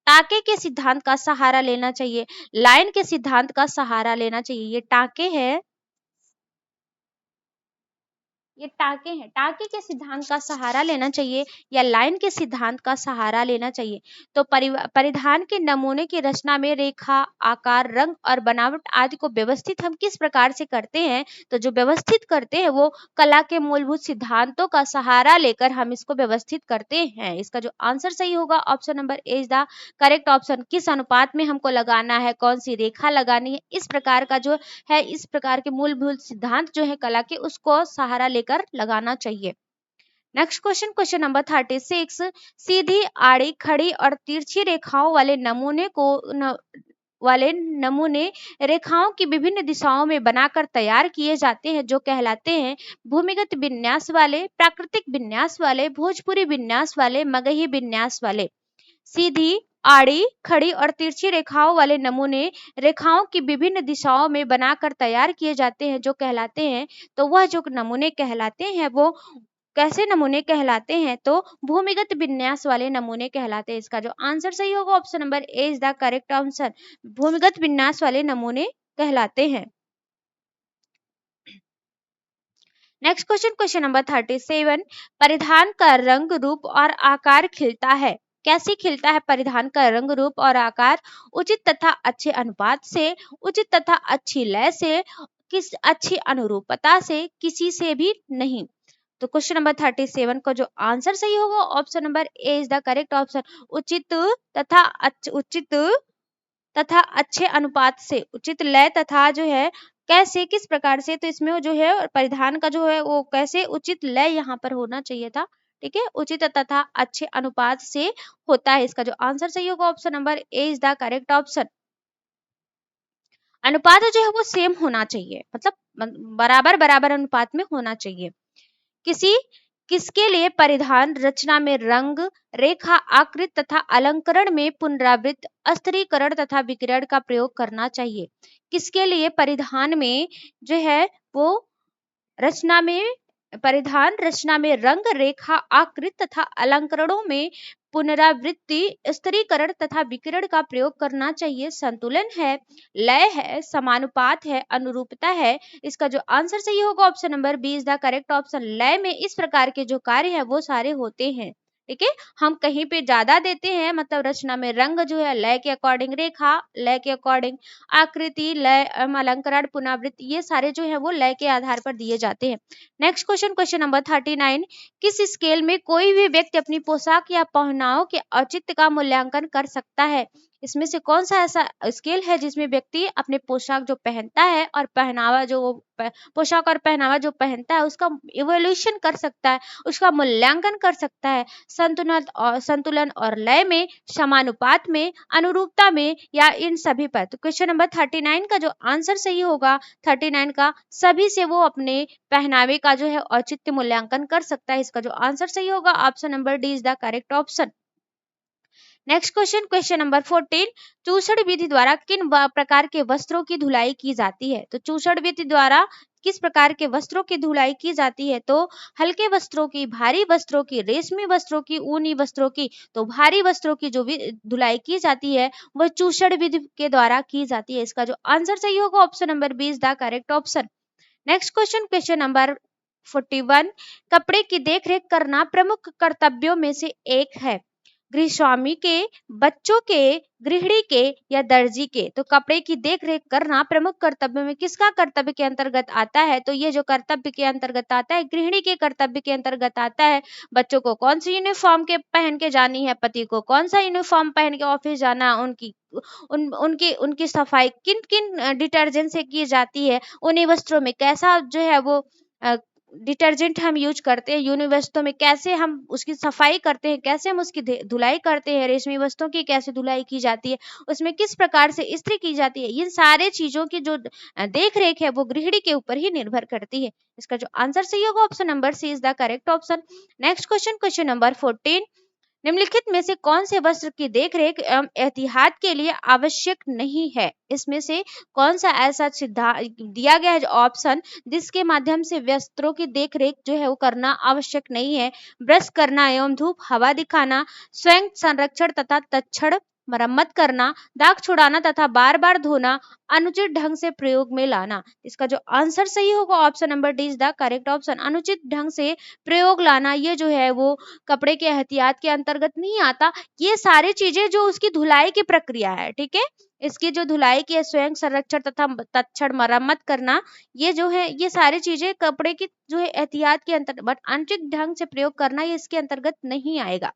टाके के सिद्धांत का सहारा लेना चाहिए, लाइन के सिद्धांत का सहारा लेना चाहिए। ये टाके है, ये टाके हैं, टाके के सिद्धांत का सहारा लेना चाहिए या लाइन के सिद्धांत का सहारा लेना चाहिए। तो परिधान के नमूने की रचना में रेखा, आकार, रंग और बनावट आदि को व्यवस्थित हम किस प्रकार से करते हैं? तो जो व्यवस्थित करते हैं वो कला के मूलभूत सिद्धांतों का सहारा लेकर हम इसको व्यवस्थित करते हैं। इसका जो आंसर सही होगा option number A is the correct option. किस अनुपात में हमको लगाना है, कौन सी रेखा लगानी है, इस प्रकार का जो है, इस प्रकार के मूलभूत सिद्धांत जो है कला के, उसको सहारा लेकर लगाना चाहिए। नेक्स्ट क्वेश्चन, क्वेश्चन नंबर 36, सीधी, आड़ी, खड़ी और तिरछी रेखाओं वाले नमूने रेखाओं की विभिन्न दिशाओं में बनाकर तैयार किए जाते हैं जो कहलाते हैं भूमिगत विन्यास वाले, प्राकृतिक विन्यास वाले, भोजपुरी विन्यास वाले, मगही विन्यास वाले। सीधी, आड़ी, खड़ी और तिरछी रेखाओं वाले नमूने रेखाओं की विभिन्न दिशाओं में बनाकर तैयार किए जाते हैं जो कहलाते हैं, तो वह जो नमूने कहलाते हैं वो कैसे नमूने कहलाते हैं? तो भूमिगत विन्यास वाले नमूने कहलाते हैं। इसका जो आंसर सही होगा option number A is the correct answer. भूमिगत विन्यास वाले नमूने कहलाते हैं। नेक्स्ट क्वेश्चन, क्वेश्चन नंबर 37, परिधान का रंग, रूप और आकार खिलता है। कैसे खिलता है परिधान का रंग, रूप और आकार? उचित तथा अच्छे अनुपात से, उचित तथा अच्छी लय से, किस अच्छी अनुरूपता से, किसी से भी नहीं। तो क्वेश्चन नंबर 37 का जो आंसर सही होगा option number A is the correct option. उचित तथा अच्छे अनुपात से, उचित लय तथा जो है कैसे, किस प्रकार से, तो इसमें जो है परिधान का जो है वो कैसे उचित लय यहाँ पर होना चाहिए था। ठीक है, उचित तथा अच्छे अनुपात से होता है। इसका जो आंसर सही होगा option number A is the correct option. अनुपात जो है वो सेम होना चाहिए, मतलब बराबर बराबर अनुपात में होना चाहिए। किसके लिए परिधान रचना में रंग, रेखा, आकृति तथा अलंकरण में पुनरावृत्त, अस्थिरीकरण तथा विकिरण का प्रयोग करना चाहिए? किसके लिए परिधान में जो है वो रचना में, परिधान रचना में रंग, रेखा, आकृति तथा अलंकरणों में पुनरावृत्ति, स्थिरीकरण तथा विकिरण का प्रयोग करना चाहिए? संतुलन है, लय है, समानुपात है, अनुरूपता है। इसका जो आंसर सही होगा option number B is the correct option. लय में इस प्रकार के जो कार्य है वो सारे होते हैं। ठीक है, हम कहीं पे ज्यादा देते हैं, मतलब रचना में रंग जो है लय के अकॉर्डिंग, रेखा लय के अकॉर्डिंग, आकृति लय, अलंकरण, पुनरावृत्ति, ये सारे जो है वो लय के आधार पर दिए जाते हैं। नेक्स्ट क्वेश्चन, क्वेश्चन नंबर 39, किस स्केल में कोई भी व्यक्ति अपनी पोशाक या पहनाव के औचित्य का मूल्यांकन कर सकता है? इसमें से कौन सा ऐसा स्केल है जिसमें व्यक्ति अपने पोशाक जो पहनता है और पहनावा जो पोशाक और पहनावा जो पहनता है उसका इवोल्यूशन कर सकता है, उसका मूल्यांकन कर सकता है? संतुलन और लय में, समानुपात में, अनुरूपता में, या इन सभी पर? तो क्वेश्चन नंबर 39 का जो आंसर सही होगा 39 का, सभी से वो अपने पहनावे का जो है औचित्य मूल्यांकन कर सकता है। इसका जो आंसर सही होगा option number D is the correct option. Next question, question number 14, चूषण विधि द्वारा किन प्रकार के वस्त्रों की धुलाई की जाती है? तो चूषण विधि द्वारा किस प्रकार के वस्त्रों की धुलाई की जाती है? तो हल्के वस्त्रों की, भारी वस्त्रों की, रेशमी वस्त्रों की, ऊनी वस्त्रों की। तो भारी वस्त्रों की जो धुलाई की जाती है वह चूषण विधि के द्वारा की जाती है। इसका जो आंसर सही होगा option number B is the correct option. Next question, question number 41, कपड़े की देखरेख करना प्रमुख कर्तव्यों में से एक है। गृहस्वामी के, बच्चों के, गृहिणी के या दर्जी के? तो कपड़े की देखरेख करना प्रमुख कर्तव्य में किसका कर्तव्य के अंतर्गत आता है? तो ये जो कर्तव्य के अंतर्गत आता है, गृहिणी के कर्तव्य के अंतर्गत आता है। बच्चों को कौन सी यूनिफॉर्म के पहन के जानी है, पति को कौन सा यूनिफॉर्म पहन के ऑफिस जाना, उनकी सफाई किन किन डिटर्जेंट से की जाती है, उन्हीं वस्त्रों में कैसा जो है वो डिटर्जेंट हम यूज करते हैं, यूनि वस्त्रों में कैसे हम उसकी सफाई करते हैं, कैसे हम उसकी धुलाई करते हैं, रेशमी वस्त्रों की कैसे धुलाई की जाती है, उसमें किस प्रकार से इस्त्री की जाती है, इन सारे चीजों की जो देख रेख है वो गृहिणी के ऊपर ही निर्भर करती है। इसका जो आंसर सही होगा option number C is the correct option. Next question, question number 14, निम्नलिखित में से कौन से वस्त्र की देखरेख एवं एहतियात के लिए आवश्यक नहीं है? इसमें से कौन सा ऐसा सिद्धांत दिया गया है ऑप्शन जिसके माध्यम से वस्त्रों की देखरेख जो है वो करना आवश्यक नहीं है? ब्रश करना एवं धूप हवा दिखाना, स्वयं संरक्षण तथा तत्क्षण मरम्मत करना, दाग छुड़ाना तथा बार बार धोना, अनुचित ढंग से प्रयोग में लाना। इसका जो आंसर सही होगा option number D is the correct option. अनुचित ढंग से प्रयोग लाना ये जो है वो कपड़े के एहतियात के अंतर्गत नहीं आता। ये सारी चीजें जो उसकी धुलाई की प्रक्रिया है, ठीक है, इसकी जो धुलाई की स्वयं संरक्षण तथा तत्क्षण मरम्मत करना, ये जो है ये सारी चीजें कपड़े की जो है एहतियात के अंतर्गत, बट अनुचित ढंग से प्रयोग करना ये इसके अंतर्गत नहीं आएगा।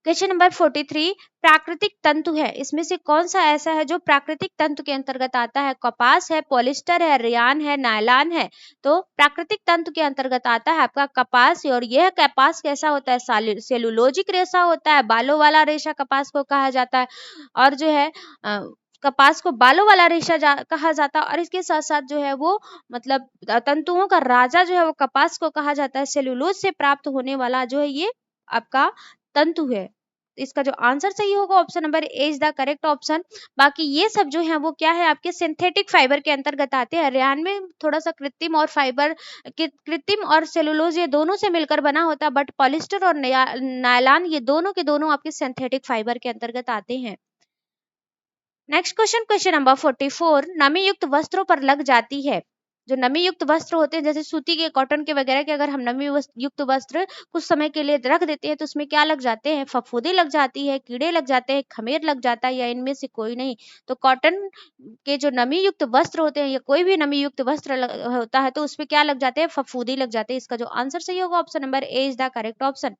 क्वेश्चन नंबर 43, प्राकृतिक तंतु है, इसमें से कौन सा ऐसा है जो प्राकृतिक तंतु के अंतर्गत आता है? कपास है, पॉलिस्टर है, रेयान है, नायलॉन है। तो प्राकृतिक तंतु के अंतर्गत आता है आपका कपास। और यह कपास कैसा होता है? सेलुलोजिक रेशा होता है, बालों वाला रेशा कपास को कहा जाता है। और जो है कपास को बालों वाला रेशा कहा जाता है। और इसके साथ साथ जो है वो मतलब तंतुओं का राजा जो है वो कपास को कहा जाता है। सेलुलोज से प्राप्त होने वाला जो है ये आपका तंतु है। इसका जो आंसर सही होगा option number A is the correct option. बाकी ये सब जो है वो क्या है आपके सिंथेटिक फाइबर के अंतर्गत आते हैं। रेयान में थोड़ा सा कृत्रिम और फाइबर कृत्रिम और सेलुलोज ये दोनों से मिलकर बना होता है, बट पॉलिस्टर और नायलॉन ये दोनों के दोनों आपके सिंथेटिक फाइबर के अंतर्गत आते हैं। नेक्स्ट क्वेश्चन, क्वेश्चन नंबर 44, नमी युक्त वस्त्रों पर लग जाती है। जो नमी युक्त वस्त्र होते हैं जैसे सूती के, कॉटन के वगैरह के, अगर हम नमी युक्त वस्त्र कुछ समय के लिए रख देते हैं तो उसमें क्या लग जाते हैं? फफूंदी लग जाती है, कीड़े लग जाते हैं, खमीर लग जाता है, या इनमें से कोई नहीं। तो कॉटन के जो नमी युक्त वस्त्र होते हैं या कोई भी नमी युक्त वस्त्र होता है तो उसमें क्या लग जाते हैं? फफूंदी लग जाते हैं। इसका जो आंसर सही होगा option number A is the correct option.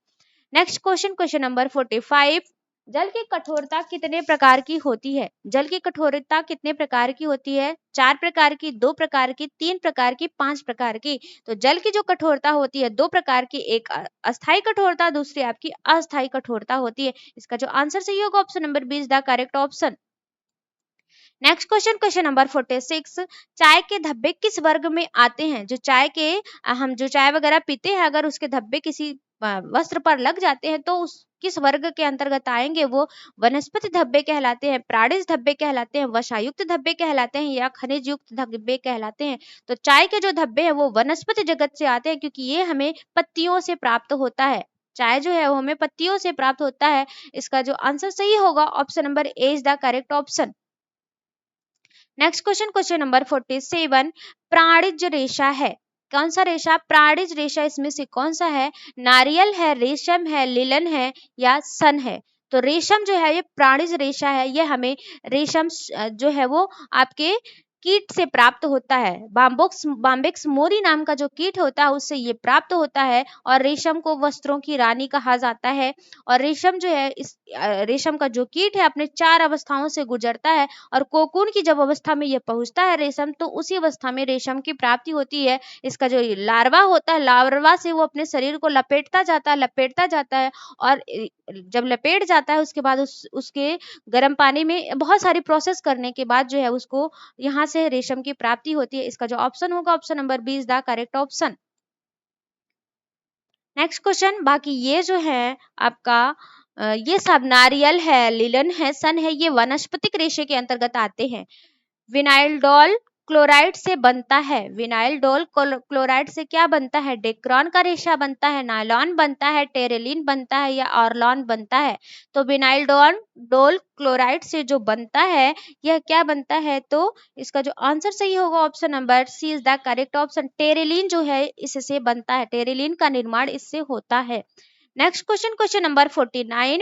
Next question, question number 45, जल की कठोरता कितने प्रकार की होती है? जल की कठोरता कितने प्रकार की होती है? 4 प्रकार की, 2 प्रकार की, 3 प्रकार की, 5 प्रकार की। तो जल की जो कठोरता होती है 2 प्रकार की, एक अस्थायी कठोरता, दूसरी आपकी अस्थायी कठोरता होती है। इसका जो आंसर सही होगा option number B is the correct option. Next question, question number 46, चाय के धब्बे किस वर्ग में आते हैं? जो चाय के हम जो चाय वगैरह पीते हैं अगर उसके धब्बे किसी वस्त्र पर लग जाते हैं तो उस किस वर्ग के अंतर्गत आएंगे? वो वनस्पति धब्बे कहलाते हैं, प्राणिज धब्बे कहलाते हैं, वसायुक्त धब्बे कहलाते हैं, या खनिज युक्त धब्बे कहलाते हैं। तो चाय के जो धब्बे हैं वो वनस्पति जगत से आते हैं क्योंकि ये हमें पत्तियों से प्राप्त होता है। चाय जो है वो हमें पत्तियों से प्राप्त होता है। इसका जो आंसर सही होगा option number A is the correct option. Next question, question number 47, प्राणिज रेशा है, कौन सा रेशा? प्राणिज रेशा इसमें से कौन सा है? नारियल है, रेशम है, लिलन है, या सन है। तो रेशम जो है ये प्राणिज रेशा है। ये हमें रेशम जो है वो आपके कीट से प्राप्त होता है। बाम्बिक्स मोरी नाम का जो कीट होता है उससे ये प्राप्त होता है। और रेशम को वस्त्रों की रानी कहा जाता है। और रेशम जो है इस रेशम का जो कीट है अपने 4 अवस्थाओं से गुजरता है। और कोकून की जब अवस्था में ये पहुंचता है रेशम, तो उसी अवस्था में रेशम की प्राप्ति होती है। इसका जो लार्वा होता है, लार्वा से वो अपने शरीर को लपेटता जाता है। और जब लपेट जाता है उसके बाद उसके गर्म पानी में बहुत सारी प्रोसेस करने के बाद जो है उसको यहाँ से रेशम की प्राप्ति होती है। इसका जो ऑप्शन होगा option number B is the correct option. Next question, बाकी ये जो है आपका ये सब नारियल है, लिलन है, सन है, ये वनस्पतिक रेशे के अंतर्गत आते हैं। विनाइलडॉल क्लोराइड से बनता है। विनाइलडॉल क्लोराइड से क्या बनता है? डेक्रान का रेशा बनता है, नायलॉन बनता है, टेरेलिन बनता है, या ऑर्लॉन बनता है। तो विनाइलडॉल क्लोराइड से जो बनता है यह क्या बनता है? तो इसका जो आंसर सही होगा option number C is the correct option. Terylene जो है इससे बनता है, टेरेलिन का निर्माण इससे होता है। नेक्स्ट क्वेश्चन, क्वेश्चन नंबर 49,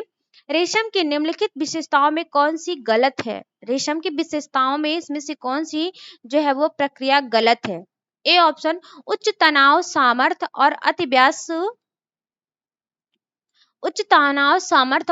रेशम की निम्नलिखित विशेषताओं में कौन सी गलत है? रेशम की विशेषताओं में इसमें से कौन सी जो है वो प्रक्रिया गलत है? ए ऑप्शन, उच्च तनाव सामर्थ्य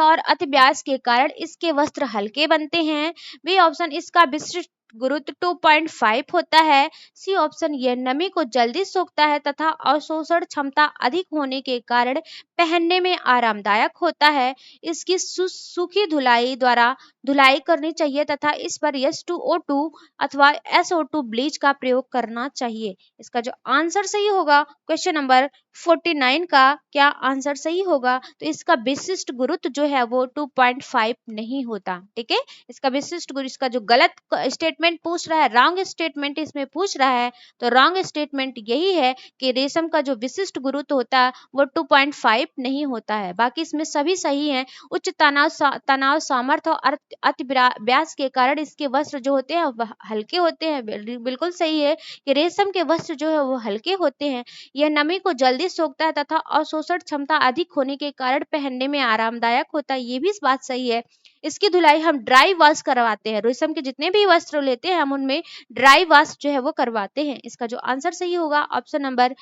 और अतिव्यास के कारण इसके वस्त्र हल्के बनते हैं। बी ऑप्शन, इसका विशिष्ट गुरुत्व 2.5 होता है। सी ऑप्शन, यह नमी को जल्दी सोखता है तथा अवशोषण क्षमता अधिक होने के कारण पहनने में आरामदायक होता है। इसकी सूखी धुलाई द्वारा धुलाई करनी चाहिए तथा इस पर H2O2 अथवा SO2 ब्लीच का प्रयोग करना चाहिए। इसका जो आंसर सही होगा क्वेश्चन नंबर 49 का क्या आंसर सही होगा? तो इसका विशिष्ट गुरुत्व जो है वो 2.5 नहीं होता। ठीक है, इसका विशिष्ट गुरुत्व, इसका जो गलत स्टेटमेंट पूछ रहा है, रॉन्ग स्टेटमेंट इसमें पूछ रहा है, तो रॉन्ग स्टेटमेंट यही है कि रेशम का जो विशिष्ट गुरुत्व होता है वो 2.5 नहीं होता है। बाकी इसमें सभी सही हैं। उच्च तनाव सामर्थ्य और अति व्यास के कारण इसके वस्त्र जो होते हैं वह हल्के होते हैं। बिल्कुल सही है कि रेशम के वस्त्र जो है वो हल्के होते हैं। यह नमी को जल्दी सोखता है तथा अवशोषण क्षमता अधिक होने के कारण पहनने में आरामदायक होता है। ये भी इस बात सही है। इसकी धुलाई हम ड्राई वॉश करवाते हैं। रेशम के जितने भी वस्त्र लेते हैं हम उनमें ड्राई वॉश जो है वो करवाते हैं। इसका जो आंसर सही होगा option number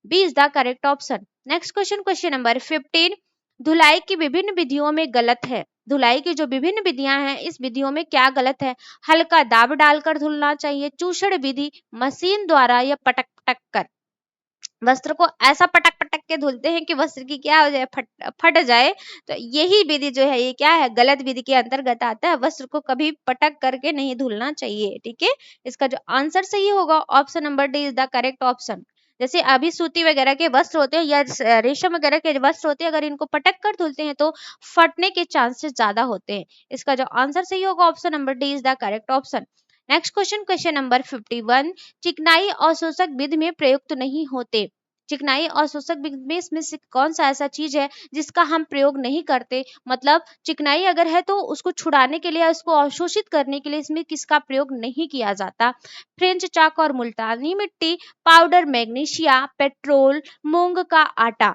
B is the correct option. Next question, question number 15, धुलाई की विभिन्न विधियों में गलत है। धुलाई की जो विभिन्न विधियां हैं इस विधियों में क्या गलत है? हल्का दाब डालकर धुलना चाहिए, चूषण विधि, मशीन द्वारा, या पटक पटक कर। वस्त्र को ऐसा पटक पटक के धुलते हैं कि वस्त्र की क्या हो जाए, फट जाए। तो यही विधि जो है ये क्या है, गलत विधि के अंतर्गत आता है। वस्त्र को कभी पटक करके नहीं धुलना चाहिए। ठीक है, इसका जो आंसर सही होगा option number D is the correct option. जैसे अभी सूती वगैरह के वस्त्र होते हैं या रेशम वगैरह के वस्त्र होते हैं, अगर इनको पटक कर धुलते हैं तो फटने के चांसेस ज्यादा होते हैं। इसका जो आंसर सही होगा option number D is the correct option. Next question, question number 51, चिकनाई अवशोषक विधि में प्रयुक्त नहीं होते। चिकनाई अवशोषक विधि में इसमें से कौन सा ऐसा चीज है जिसका हम प्रयोग नहीं करते? मतलब चिकनाई अगर है तो उसको छुड़ाने के लिए, उसको अवशोषित करने के लिए इसमें किसका प्रयोग नहीं किया जाता? फ्रेंच चाक और मुल्तानी मिट्टी, पाउडर मैग्नीशिया, पेट्रोल, मूंग का आटा।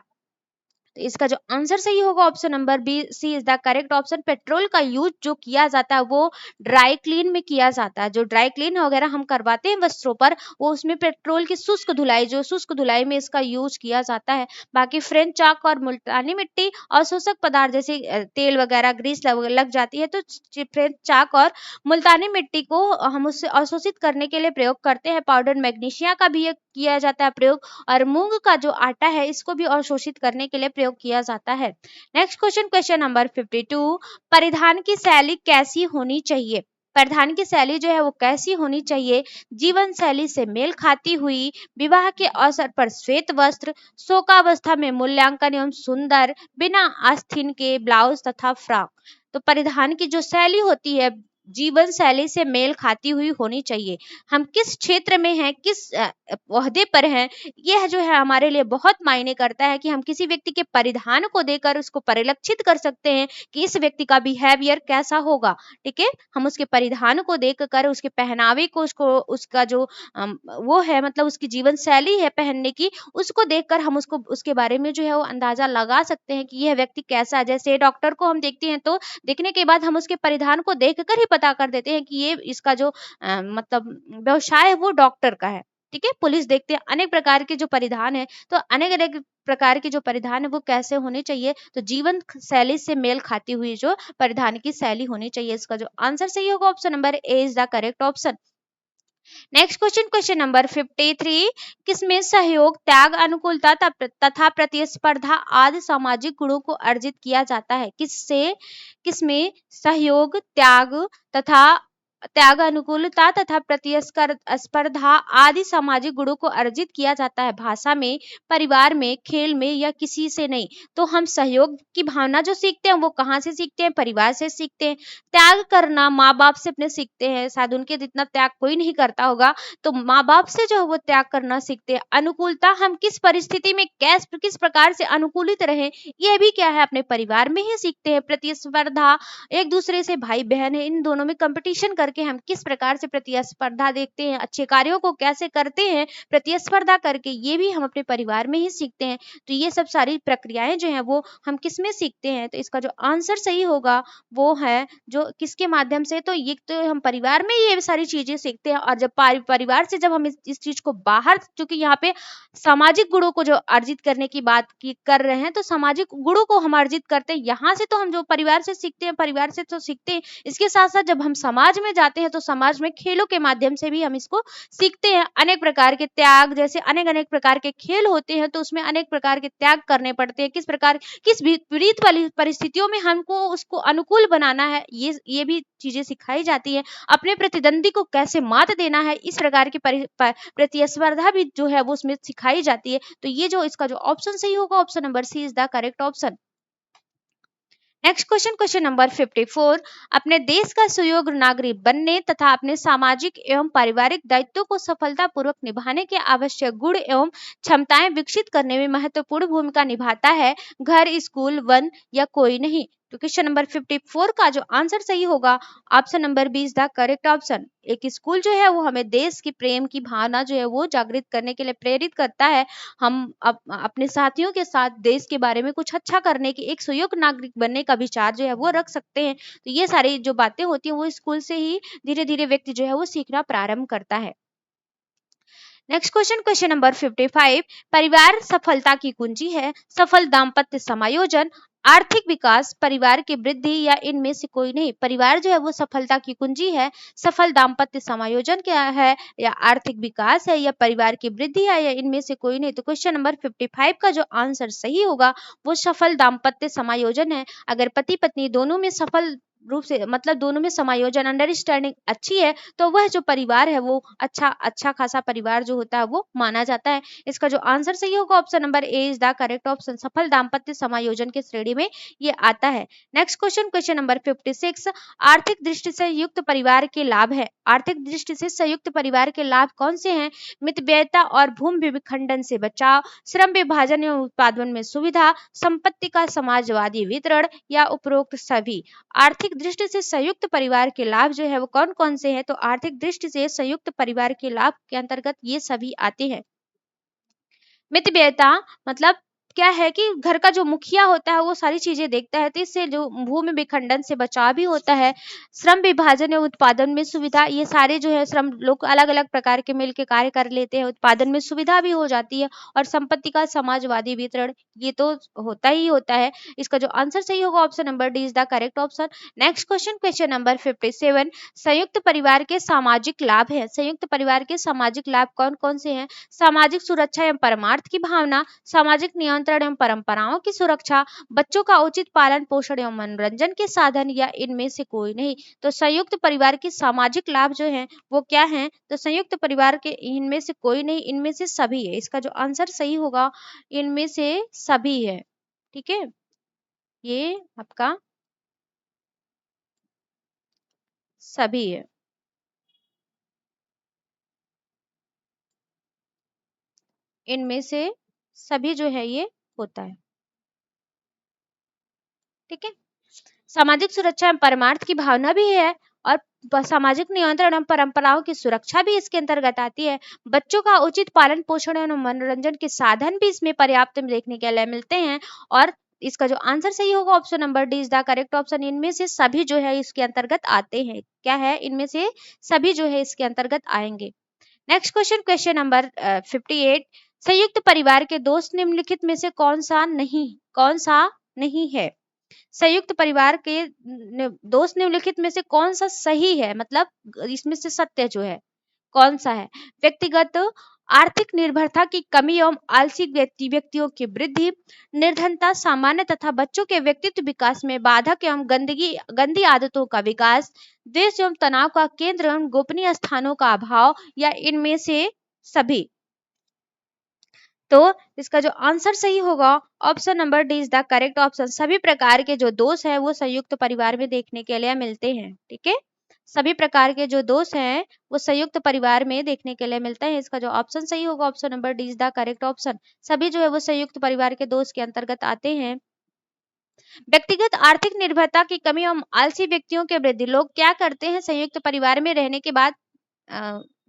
तो इसका जो आंसर सही होगा option number B C is the correct option. Petrol का यूज जो किया जाता है वो ड्राई क्लीन में किया जाता है। जो ड्राई क्लीन वगैरह हम करवाते हैं वस्त्रों पर, वो उसमें पेट्रोल की शुष्क धुलाई, जो शुष्क धुलाई में इसका यूज किया जाता है। बाकी फ्रेंच चाक और मुल्तानी मिट्टी अवशोषक पदार्थ जैसे तेल वगैरह ग्रीस लग जाती है, तो फ्रेंच चाक और मुल्तानी मिट्टी को हम उससे अवशोषित करने के लिए प्रयोग करते हैं। पाउडर मैग्नीशिया का भी किया जाता है प्रयोग, और मूंग का जो आटा है इसको भी अवशोषित करने के लिए प्रयोग किया जाता है। नेक्स्ट क्वेश्चन, क्वेश्चन नंबर 52, परिधान की शैली कैसी होनी चाहिए? परिधान की शैली जो है वो कैसी होनी चाहिए? जीवन शैली से मेल खाती हुई, विवाह के अवसर पर श्वेत वस्त्र, शोकावस्था में मूल्यांकन एवं सुंदर, बिना आस्तीन के ब्लाउज तथा फ्रॉक। तो परिधान की जो शैली होती है जीवन शैली से मेल खाती हुई होनी चाहिए। हम किस क्षेत्र में हैं, किस ओहदे पर हैं, यह जो है हमारे लिए बहुत मायने करता है कि हम किसी व्यक्ति के परिधान को देखकर उसको परिलक्षित कर सकते हैं कि इस व्यक्ति का बिहेवियर कैसा होगा। ठीक है, हम उसके परिधान को देखकर, उसके पहनावे को, उसको उसका जो वो है, मतलब उसकी जीवन शैली है पहनने की, उसको देखकर हम उसको उसके बारे में जो है वो अंदाजा लगा सकते हैं कि यह व्यक्ति कैसा है। जैसे डॉक्टर को हम देखते हैं तो देखने के बाद हम उसके परिधान को देखकर ही पता कर देते हैं कि ये इसका जो मतलब व्यवसाय है वो डॉक्टर का है। ठीक है, पुलिस देखते हैं अनेक प्रकार के जो परिधान है, तो अनेक अनेक प्रकार के जो परिधान है वो कैसे होने चाहिए? तो जीवन शैली से मेल खाती हुई जो परिधान की शैली होनी चाहिए। इसका जो आंसर सही होगा option number A is the correct option. Next question, question number 53, किसमें सहयोग, त्याग, अनुकूलता तथा प्रतिस्पर्धा आदि सामाजिक गुणों को अर्जित किया जाता है? किसमें सहयोग, त्याग, अनुकूलता तथा प्रतिस्पर्धा आदि सामाजिक गुणों को अर्जित किया जाता है? भाषा में, परिवार में, खेल में, या किसी से नहीं? तो हम सहयोग की भावना जो सीखते हैं वो कहाँ से सीखते हैं? परिवार से सीखते हैं। त्याग करना माँ बाप से अपने सीखते हैं, शायद उनके जितना त्याग कोई नहीं करता होगा, तो माँ बाप से जो है वो त्याग करना सीखते हैं। अनुकूलता, हम किस परिस्थिति में किस प्रकार से अनुकूलित रहे, यह भी क्या है अपने परिवार में ही सीखते हैं। प्रतिस्पर्धा, एक दूसरे से भाई बहन है, इन दोनों में कंपटीशन करके हम किस प्रकार से प्रतिस्पर्धा देखते हैं, अच्छे कार्यों को कैसे करते हैं प्रतिस्पर्धा करके, ये भी हम अपने परिवार में ही सीखते हैं। तो ये सब सारी प्रक्रियाएं जो है वो हम किस में सीखते हैं? तो इसका जो आंसर सही होगा वो है जो किसके माध्यम से? तो ये तो हम परिवार में ये सारी चीजें सीखते हैं। और जब परिवार से जब हम इस चीज को बाहर, क्योंकि यहाँ पे सामाजिक गुणों को जो अर्जित करने की बात कर रहे हैं, तो सामाजिक गुणों को हम अर्जित करते हैं यहाँ से, तो हम जो परिवार से सीखते हैं, परिवार से तो सीखते हैं, इसके साथ साथ जब हम समाज में जाते हैं तो समाज में खेलों के माध्यम से भी हम इसको सीखते हैं। अनेक प्रकार के त्याग, जैसे अनेक अनेक प्रकार के खेल होते हैं तो उसमें अनेक प्रकार के त्याग करने पड़ते हैं, किस विपरीत वाली परिस्थितियों में हमको उसको अनुकूल बनाना है, ये भी चीजें सिखाई जाती है। अपने प्रतिद्वंदी को कैसे मात देना है, इस प्रकार की प्रतिस्पर्धा भी जो है वो उसमें सिखाई जाती है। तो ये जो इसका जो ऑप्शन सही होगा, option number C is the correct option. Next question, question number 54। अपने देश का सुयोग्य नागरिक बनने तथा अपने सामाजिक एवं पारिवारिक दायित्वों को सफलतापूर्वक निभाने के आवश्यक गुण एवं क्षमताएं विकसित करने में महत्वपूर्ण भूमिका निभाता है घर, स्कूल, वन या कोई नहीं। तो क्वेश्चन नंबर 54 का जो आंसर सही होगा, option number B is the correct option. एक स्कूल जो है वो हमें देश की प्रेम की भावना जो है वो जागृत करने के लिए प्रेरित करता है। हम अपने साथियों के साथ देश के बारे में कुछ अच्छा करने की, एक सुयोग्य नागरिक बनने का विचार जो है वो रख सकते हैं। तो ये सारी जो बातें होती हैं वो स्कूल से ही धीरे धीरे व्यक्ति जो है वो सीखना प्रारंभ करता है। Next question, question number 55। परिवार सफलता की कुंजी है, सफल दाम्पत्य समायोजन, आर्थिक विकास, परिवार की वृद्धि या इनमें से कोई नहीं। परिवार जो है वो सफलता की कुंजी है, सफल दाम्पत्य समायोजन क्या है, या आर्थिक विकास है, या परिवार की वृद्धि है, या इनमें से कोई नहीं। तो क्वेश्चन नंबर 55 का जो आंसर सही होगा वो सफल दाम्पत्य समायोजन है। अगर पति पत्नी दोनों में सफल रूप से, मतलब दोनों में समायोजन, अंडरस्टैंडिंग अच्छी है, तो वह जो परिवार है वो अच्छा खासा परिवार जो होता है वो माना जाता है। इसका जो आंसर सही होगा, option number A is the correct option. सफल दाम्पत्य समायोजन की श्रेणी में ये आता है। Next question, question number 56। आर्थिक दृष्टि से युक्त परिवार के लाभ है। आर्थिक दृष्टि से संयुक्त परिवार के लाभ कौन से हैं? मितव्ययता और भूमि विखंडन से बचाव, श्रम विभाजन एवं उत्पादन में सुविधा, संपत्ति का समाजवादी वितरण, या उपरोक्त सभी। आर्थिक दृष्टि से संयुक्त परिवार के लाभ जो है वो कौन कौन से हैं? तो आर्थिक दृष्टि से संयुक्त परिवार के लाभ के अंतर्गत ये सभी आते हैं। मितव्ययता मतलब क्या है कि घर का जो मुखिया होता है वो सारी चीजें देखता है, तो इससे जो भूमि विखंडन से बचाव भी होता है। श्रम विभाजन एवं उत्पादन में सुविधा, ये सारे जो है श्रम लोग अलग अलग प्रकार के मिलकर कार्य कर लेते हैं, उत्पादन में सुविधा भी हो जाती है। और संपत्ति का समाजवादी वितरण, ये तो होता ही होता है। इसका जो आंसर सही होगा, option number D is the correct option. Next question, question number 57। संयुक्त परिवार के सामाजिक लाभ है। संयुक्त परिवार के सामाजिक लाभ कौन कौन से हैं? सामाजिक सुरक्षा एवं परमार्थ की भावना, सामाजिक नियंत्रण एवं परंपराओं की सुरक्षा, बच्चों का उचित पालन पोषण एवं मनोरंजन के साधन, या इनमें से कोई नहीं। तो संयुक्त परिवार के सामाजिक लाभ जो हैं वो क्या हैं? तो संयुक्त परिवार के इनमें से कोई नहीं, इनमें से सभी है। इसका जो आंसर सही होगा, इनमें से सभी है। ठीक है, ये आपका सभी है, इनमें से सभी जो है ये होता है। ठीक है, सामाजिक सुरक्षा एवं परमार्थ की भावना भी है, और सामाजिक नियंत्रण एवं परंपराओं की सुरक्षा भी इसके अंतर्गत आती है। बच्चों का उचित पालन पोषण एवं मनोरंजन के साधन भी इसमें पर्याप्त देखने के लिए मिलते हैं। और इसका जो आंसर सही होगा, option number D is the correct option. इनमें से सभी जो है इसके अंतर्गत आते हैं। क्या है? इनमें से सभी जो है इसके अंतर्गत आएंगे। Next question, question number 58। संयुक्त परिवार के दोष निम्नलिखित में से कौन सा नहीं है? संयुक्त परिवार के दोष निम्नलिखित में से कौन सा सही है, मतलब इसमें से सत्य जो है कौन सा है? व्यक्तिगत आर्थिक निर्भरता की कमी एवं आलसी व्यक्तियों की वृद्धि, निर्धनता, सामान्य तथा बच्चों के व्यक्तित्व विकास में बाधक एवं गंदी आदतों का विकास, द्वेष एवं तनाव का केंद्र एवं गोपनीय स्थानों का अभाव, या इनमें से सभी। तो इसका जो आंसर सही होगा, option number D is the correct option. सभी प्रकार के जो दोष है वो संयुक्त परिवार में देखने के लिए मिलते हैं। ठीक है, सभी प्रकार के जो दोष हैं वो संयुक्त परिवार में देखने के लिए मिलते हैं। इसका जो ऑप्शन सही होगा, option number D is the correct option. सभी जो है वो संयुक्त परिवार के दोष के अंतर्गत आते हैं। व्यक्तिगत आर्थिक निर्भरता की कमी और आलसी व्यक्तियों के वृद्धि। लोग क्या करते हैं संयुक्त परिवार में रहने के बाद,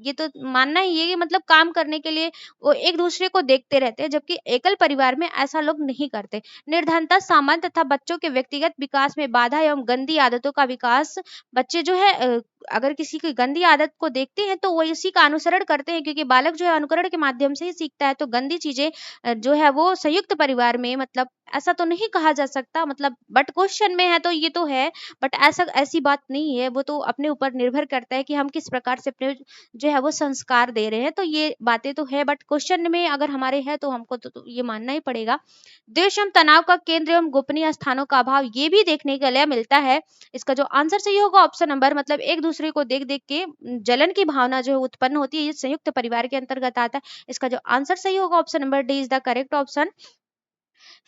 ये तो मानना ही है कि मतलब काम करने के लिए वो एक दूसरे को देखते रहते हैं, जबकि एकल परिवार में ऐसा लोग नहीं करते। निर्धनता, सामान्य तथा बच्चों के व्यक्तिगत विकास में बाधा एवं गंदी आदतों का विकास। बच्चे जो है अगर किसी की गंदी आदत को देखते हैं तो वो इसी का अनुसरण करते हैं, क्योंकि बालक जो है अनुकरण के माध्यम से ही सीखता है। तो गंदी चीजें जो है वो संयुक्त परिवार में, मतलब ऐसा तो नहीं कहा जा सकता, मतलब बट क्वेश्चन में है तो ये तो है, बट ऐसी बात नहीं है। वो तो अपने ऊपर निर्भर करता है कि हम किस प्रकार से अपने जो है वो संस्कार दे रहे हैं। तो ये बातें तो है, बट क्वेश्चन में अगर हमारे है तो हमको तो ये मानना ही पड़ेगा। द्वेष एवं तनाव का केंद्र एवं गोपनीय स्थानों का अभाव, ये भी देखने के लिए मिलता है। इसका जो आंसर सही होगा ऑप्शन नंबर, मतलब एक दूसरे को देख देख के जलन की भावना जो है उत्पन्न होती है, ये संयुक्त परिवार के अंतर्गत आता है। इसका जो आंसर सही होगा option number D is the correct option.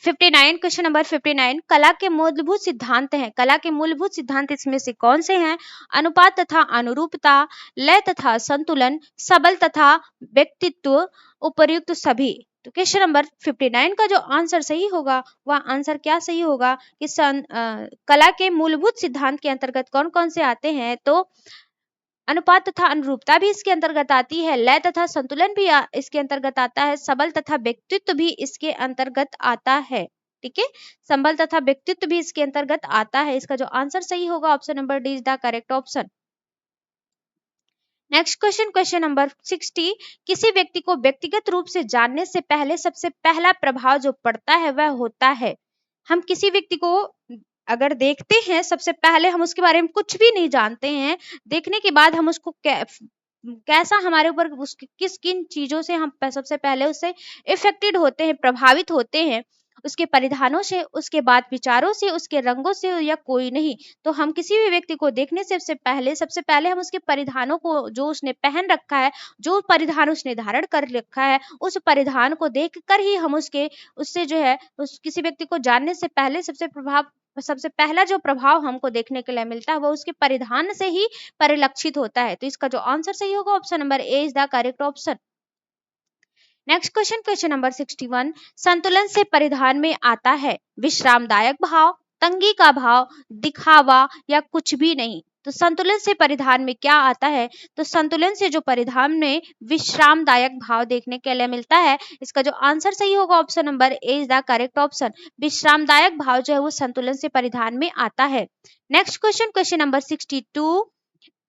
59, question number 59, कला के मूलभूत सिद्धांत हैं। कला के मूलभूत सिद्धांत इसमें से कौन से हैं? अनुपात तथा अनुरूपता, लय तथा संतुलन, सबल तथा व्यक्तित्व, उपर्युक्त सभी। तो क्वेश्चन नंबर 59 का जो आंसर सही होगा वह आंसर क्या सही होगा कि कला के मूलभूत सिद्धांत के अंतर्गत कौन कौन से आते हैं? तो अनुपात तथा अनुरूपता भी इसके अंतर्गत आती है, लय तथा संतुलन भी इसके अंतर्गत आता है, सबल तथा व्यक्तित्व भी इसके अंतर्गत आता है। ठीक है, संबल तथा व्यक्तित्व भी इसके अंतर्गत आता है। इसका जो आंसर सही होगा option number D is the correct option. Next question, question number 60, किसी व्यक्ति को व्यक्तिगत रूप से जानने से पहले सबसे पहला प्रभाव जो पड़ता है वह होता है। हम किसी व्यक्ति को अगर देखते हैं, सबसे पहले हम उसके बारे में कुछ भी नहीं जानते हैं, देखने के बाद हम उसको कैसा हमारे ऊपर किस किन चीजों से हम सबसे पहले उससे इफेक्टेड होते हैं, प्रभावित होते हैं, उसके परिधानों से, उसके बाद विचारों से, उसके रंगों से, या कोई नहीं। तो हम किसी भी व्यक्ति को देखने से सबसे पहले हम उसके परिधानों को, जो उसने पहन रखा है, जो परिधान उसने धारण कर रखा है, उस परिधान को देखकर ही हम उससे जो है उस किसी व्यक्ति को जानने से पहले सबसे पहला जो प्रभाव हमको देखने के लिए मिलता है वो उसके परिधान से ही परिलक्षित होता है। तो इसका जो आंसर सही होगा option number A is the correct option. Next question, question number 61, संतुलन से परिधान में आता है विश्रामदायक भाव, तंगी का भाव, दिखावा, या कुछ भी नहीं। तो संतुलन से परिधान में क्या आता है? तो संतुलन से जो परिधान में विश्रामदायक भाव देखने के लिए मिलता है। इसका जो आंसर सही होगा option number A is the correct option. विश्रामदायक भाव जो है वो संतुलन से परिधान में आता है। नेक्स्ट क्वेश्चन, क्वेश्चन नंबर 62,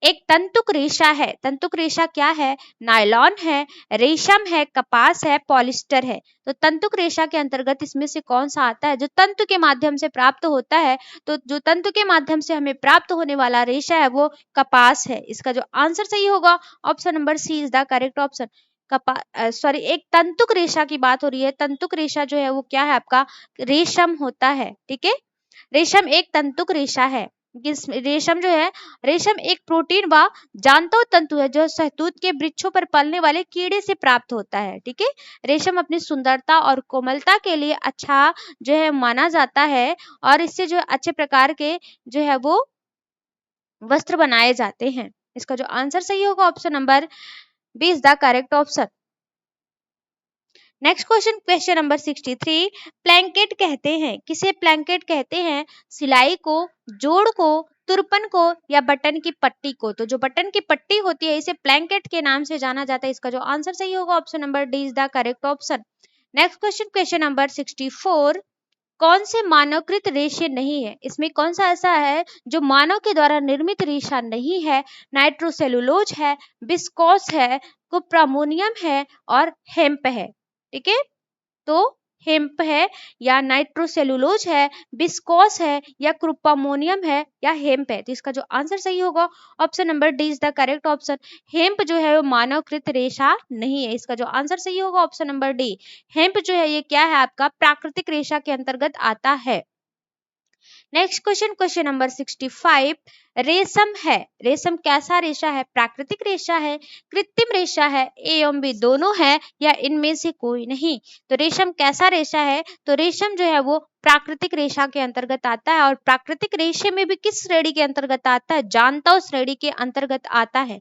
एक तंतुक रेशा है। तंतुक रेशा क्या है? नायलॉन है, रेशम है, कपास है, पॉलिस्टर है। तो तंतुक रेशा के अंतर्गत इसमें से कौन सा आता है? जो तंतु के माध्यम से प्राप्त होता है, तो जो तंतु के माध्यम से हमें प्राप्त होने वाला रेशा है वो कपास है। इसका जो आंसर सही होगा option number C is the correct option. एक तंतुक रेशा की बात हो रही है। तंतुक रेशा जो है वो क्या है? आपका रेशम होता है। ठीक है, रेशम एक तंतुक रेशा है। रेशम जो है, रेशम एक प्रोटीन व जांतव तंतु है जो शहतूत के वृक्षों पर पलने वाले कीड़े से प्राप्त होता है। ठीक है, रेशम अपनी सुंदरता और कोमलता के लिए अच्छा जो है माना जाता है, और इससे जो अच्छे प्रकार के जो है वो वस्त्र बनाए जाते हैं। इसका जो आंसर सही होगा option number B is the correct option. Next question, question number 63, placket कहते हैं, किसे प्लैंकेट कहते हैं? सिलाई को, जोड़ को, तुरपन को, या बटन की पट्टी को। तो जो बटन की पट्टी होती है इसे प्लैंकेट के नाम से जाना जाता है। इसका जो आंसर सही होगा option number D is the correct option. Next question, question number 64, कौन से मानवकृत रेशे नहीं है? इसमें कौन सा ऐसा है जो मानव के द्वारा निर्मित रेशा नहीं है? नाइट्रोसेलुलोज है, विस्कोस है, कुप्रामोनियम है, और हेम्प है। ठीक है, तो हेम्प है, या नाइट्रोसेलुलोज है, विस्कोस है, या क्रूपामोनियम है, या हेम्प है। तो इसका जो आंसर सही होगा option number D is the correct option. Hemp जो है वो मानवकृत रेशा नहीं है। इसका जो आंसर सही होगा ऑप्शन नंबर डी। हेम्प जो है ये क्या है? आपका प्राकृतिक रेशा के अंतर्गत आता है। नेक्स्ट क्वेश्चन, क्वेश्चन नंबर 65, रेशम है। रेशम कैसा रेशा है? प्राकृतिक रेशा है, कृत्रिम रेशा है, ए एवं बी दोनों है, या इनमें से कोई नहीं। तो रेशम कैसा रेशा है? तो रेशम जो है वो प्राकृतिक रेशा के अंतर्गत आता है, और प्राकृतिक रेशे में भी किस श्रेणी के अंतर्गत आता है? जांतव श्रेणी के अंतर्गत आता है।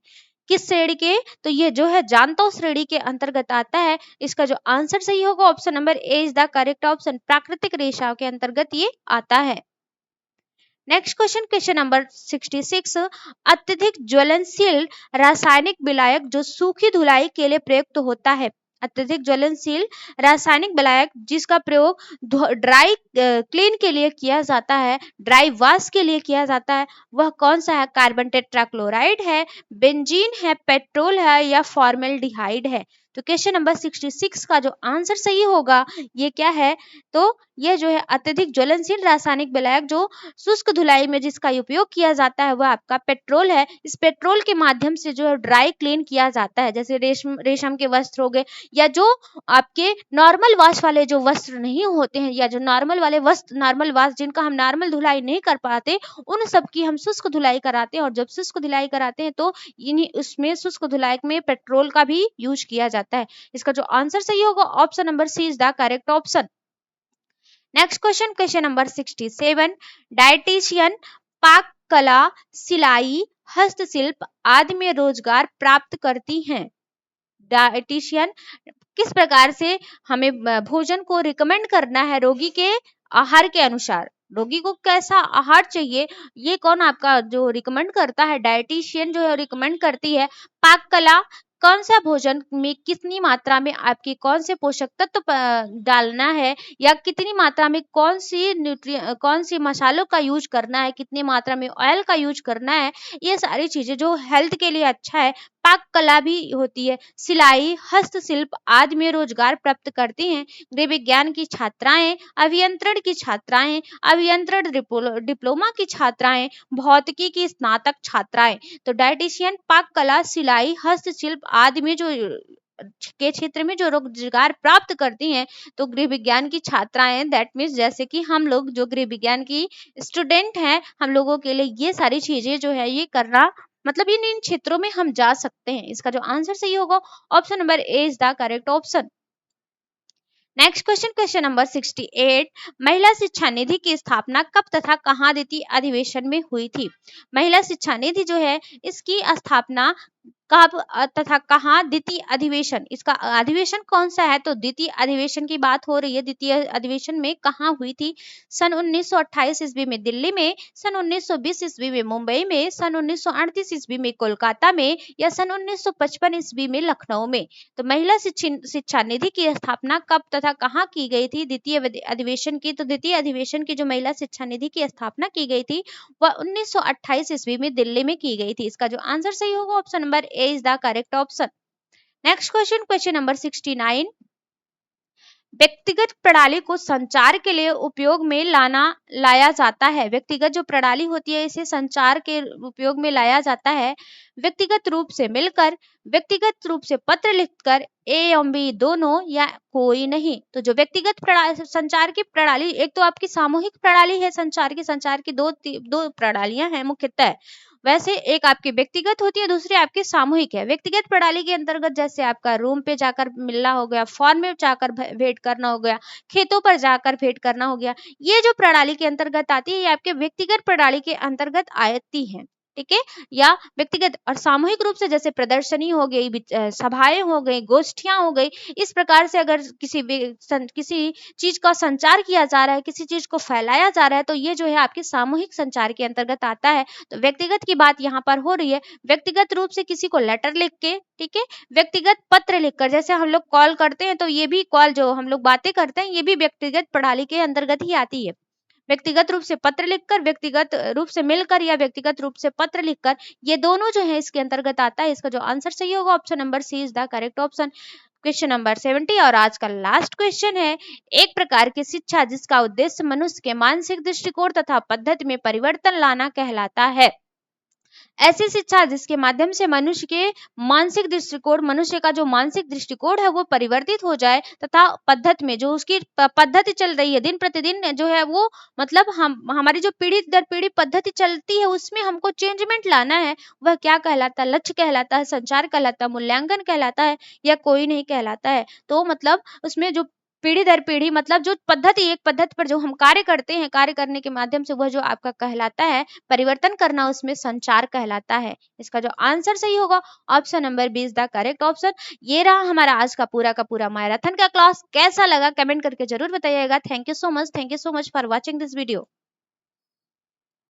किस श्रेणी के? तो ये जो है जांतव श्रेणी के अंतर्गत आता है। इसका जो आंसर सही होगा option number A is the correct option. प्राकृतिक रेशा के अंतर्गत ये आता है। नेक्स्ट क्वेश्चन, क्वेश्चन नंबर 66, अत्यधिक ज्वलनशील रासायनिक विलायक जो सूखी धुलाई के लिए प्रयुक्त होता है, अत्यधिक ज्वलनशील रासायनिक विलायक जिसका प्रयोग ड्राई क्लीन के लिए किया जाता है, ड्राई वॉश के लिए किया जाता है, वह कौन सा है? कार्बन टेट्राक्लोराइड है, बेंजीन है, पेट्रोल है या फॉर्मेल्डिहाइड है। तो क्वेश्चन नंबर 66 का जो आंसर सही होगा ये क्या है? तो ये जो है अत्यधिक ज्वलनशील रासायनिक विलायक जो शुष्क धुलाई में जिसका उपयोग किया जाता है वह आपका पेट्रोल है। इस पेट्रोल के माध्यम से जो है ड्राई क्लीन किया जाता है, जैसे रेशम के वस्त्र हो गए या जो आपके नॉर्मल वॉश वाले जो वस्त्र नहीं होते हैं या जो नॉर्मल वाले वस्त्र नॉर्मल वॉश जिनका हम नॉर्मल धुलाई नहीं कर पाते उन सब की हम शुष्क धुलाई कराते हैं। और जब शुष्क धुलाई कराते हैं तो इन्हीं उसमें शुष्क धुलाई में पेट्रोल का भी यूज किया जाता है। इसका जो आंसर सही होगा option number C is the correct option. Next question, question number 67, dietitian पाक कला, सिलाई, हस्तशिल्प आदि में रोजगार प्राप्त करती हैं। डायटीशियन किस प्रकार से हमें भोजन को रिकमेंड करना है रोगी के आहार के अनुसार, रोगी को कैसा आहार चाहिए ये कौन आपका जो रिकमेंड करता है? डायटीशियन जो है रिकमेंड करती है। पाक कला, कौन सा भोजन में कितनी मात्रा में आपकी कौन से पोषक तत्व डालना है या कितनी मात्रा में कौन सी मसालों का यूज करना है, कितनी मात्रा में ऑयल का यूज करना है, ये सारी चीजें जो हेल्थ के लिए अच्छा है। पाक कला भी होती है, सिलाई, हस्तशिल्प आदि में रोजगार प्राप्त करती हैं। गृह विज्ञान की छात्राएं, अभियंत्रण की छात्राएं, अभियंत्रण डिप्लोमा की छात्राएं, भौतिकी की स्नातक छात्राएं। तो डायटीशियन पाक कला, सिलाई, हस्तशिल्प आदि में जो के क्षेत्र में जो रोजगार प्राप्त करती हैं तो गृह विज्ञान की छात्राएं, दैट मीन्स जैसे कि हम लोग जो गृह विज्ञान की स्टूडेंट हैं हम लोगों के लिए ये सारी चीजें जो है ये करना मतलब इन क्षेत्रों में हम जा सकते हैं। इसका जो आंसर सही होगा option number A is the correct option. Next question, question number 68, महिला शिक्षा निधि की स्थापना कब तथा कहां द्वितीय अधिवेशन में हुई थी? महिला शिक्षा निधि जो है इसकी स्थापना कब तथा कहां द्वितीय अधिवेशन, इसका अधिवेशन कौन सा है? तो द्वितीय अधिवेशन की बात हो रही है। द्वितीय अधिवेशन में कहां हुई थी? सन 1928 ईस्वी में दिल्ली में, सन 1920 ईस्वी में मुंबई में, सन 1938 ईस्वी में कोलकाता में या सन 1955 ईस्वी में लखनऊ में। तो महिला शिक्षा निधि की स्थापना कब तथा कहां की गई थी द्वितीय अधिवेशन की? तो द्वितीय अधिवेशन की जो महिला शिक्षा निधि की स्थापना की गई थी वह 1928 ईस्वी में दिल्ली में की गई थी। इसका जो आंसर सही होगा option number A is the correct option. Next question, question number 69, व्यक्तिगत प्रणाली को संचार के लिए उपयोग में लाया जाता है। व्यक्तिगत जो प्रणाली होती है इसे संचार के उपयोग में लाया जाता है। व्यक्तिगत रूप से मिलकर, व्यक्तिगत रूप से पत्र लिखकर, ए एवं बी दोनों या कोई नहीं। तो जो व्यक्तिगत संचार की प्रणाली, एक तो आपकी सामूहिक प्रणाली है संचार की दो प्रणालियां हैं मुख्यतः। वैसे एक आपकी व्यक्तिगत होती है, दूसरी आपकी सामूहिक है। व्यक्तिगत प्रणाली के अंतर्गत जैसे आपका रूम पे जाकर मिलना हो गया, फॉर्म में जाकर भेंट करना हो गया, खेतों पर जाकर भेंट करना हो गया, ये जो प्रणाली के अंतर्गत आती है ये आपके व्यक्तिगत प्रणाली के अंतर्गत आती है। ठीक है, या व्यक्तिगत और सामूहिक रूप से जैसे प्रदर्शनी हो गई, सभाएं हो गई, गोष्ठियां हो गई, इस प्रकार से अगर किसी चीज का संचार किया जा रहा है, किसी चीज को फैलाया जा रहा है तो ये जो है आपके सामूहिक संचार के अंतर्गत आता है। तो व्यक्तिगत की बात यहाँ पर हो रही है। व्यक्तिगत रूप से किसी को लेटर लिख के, ठीक है, व्यक्तिगत पत्र लिखकर, जैसे हम लोग कॉल करते हैं तो ये भी कॉल जो हम लोग बातें करते हैं ये भी व्यक्तिगत प्रणाली के अंतर्गत ही आती है। व्यक्तिगत रूप से पत्र लिखकर, व्यक्तिगत रूप से मिलकर या व्यक्तिगत रूप से पत्र लिखकर, ये दोनों जो है इसके अंतर्गत आता है। इसका जो आंसर सही होगा option number C is the correct option. Question number 70 और आज का लास्ट क्वेश्चन है, एक प्रकार की शिक्षा जिसका उद्देश्य मनुष्य के मानसिक दृष्टिकोण तथा पद्धति में परिवर्तन लाना कहलाता है। ऐसी शिक्षा जिसके माध्यम से मनुष्य का जो मानसिक दृष्टिकोण है वो परिवर्तित हो जाए तथा पद्धति में जो उसकी पद्धति चल रही है दिन प्रतिदिन जो है वो मतलब हमारी जो पीढ़ी दर पीढ़ी पद्धति चलती है उसमें हमको चेंजमेंट लाना है, वह क्या कहलाता है? लक्ष्य कहलाता है, संचार कहलाता है, मूल्यांकन कहलाता है या कोई नहीं कहलाता है। तो मतलब उसमें जो पीढ़ी दर पीढ़ी मतलब जो पद्धति, एक पद्धति पर जो हम कार्य करते हैं, कार्य करने के माध्यम से वह जो आपका कहलाता है परिवर्तन करना, उसमें संचार कहलाता है। इसका जो आंसर सही होगा option number B is the correct option. ये रहा हमारा आज का पूरा मैराथन का क्लास। कैसा लगा कमेंट करके जरूर बताइएगा। Thank you so much for watching this video.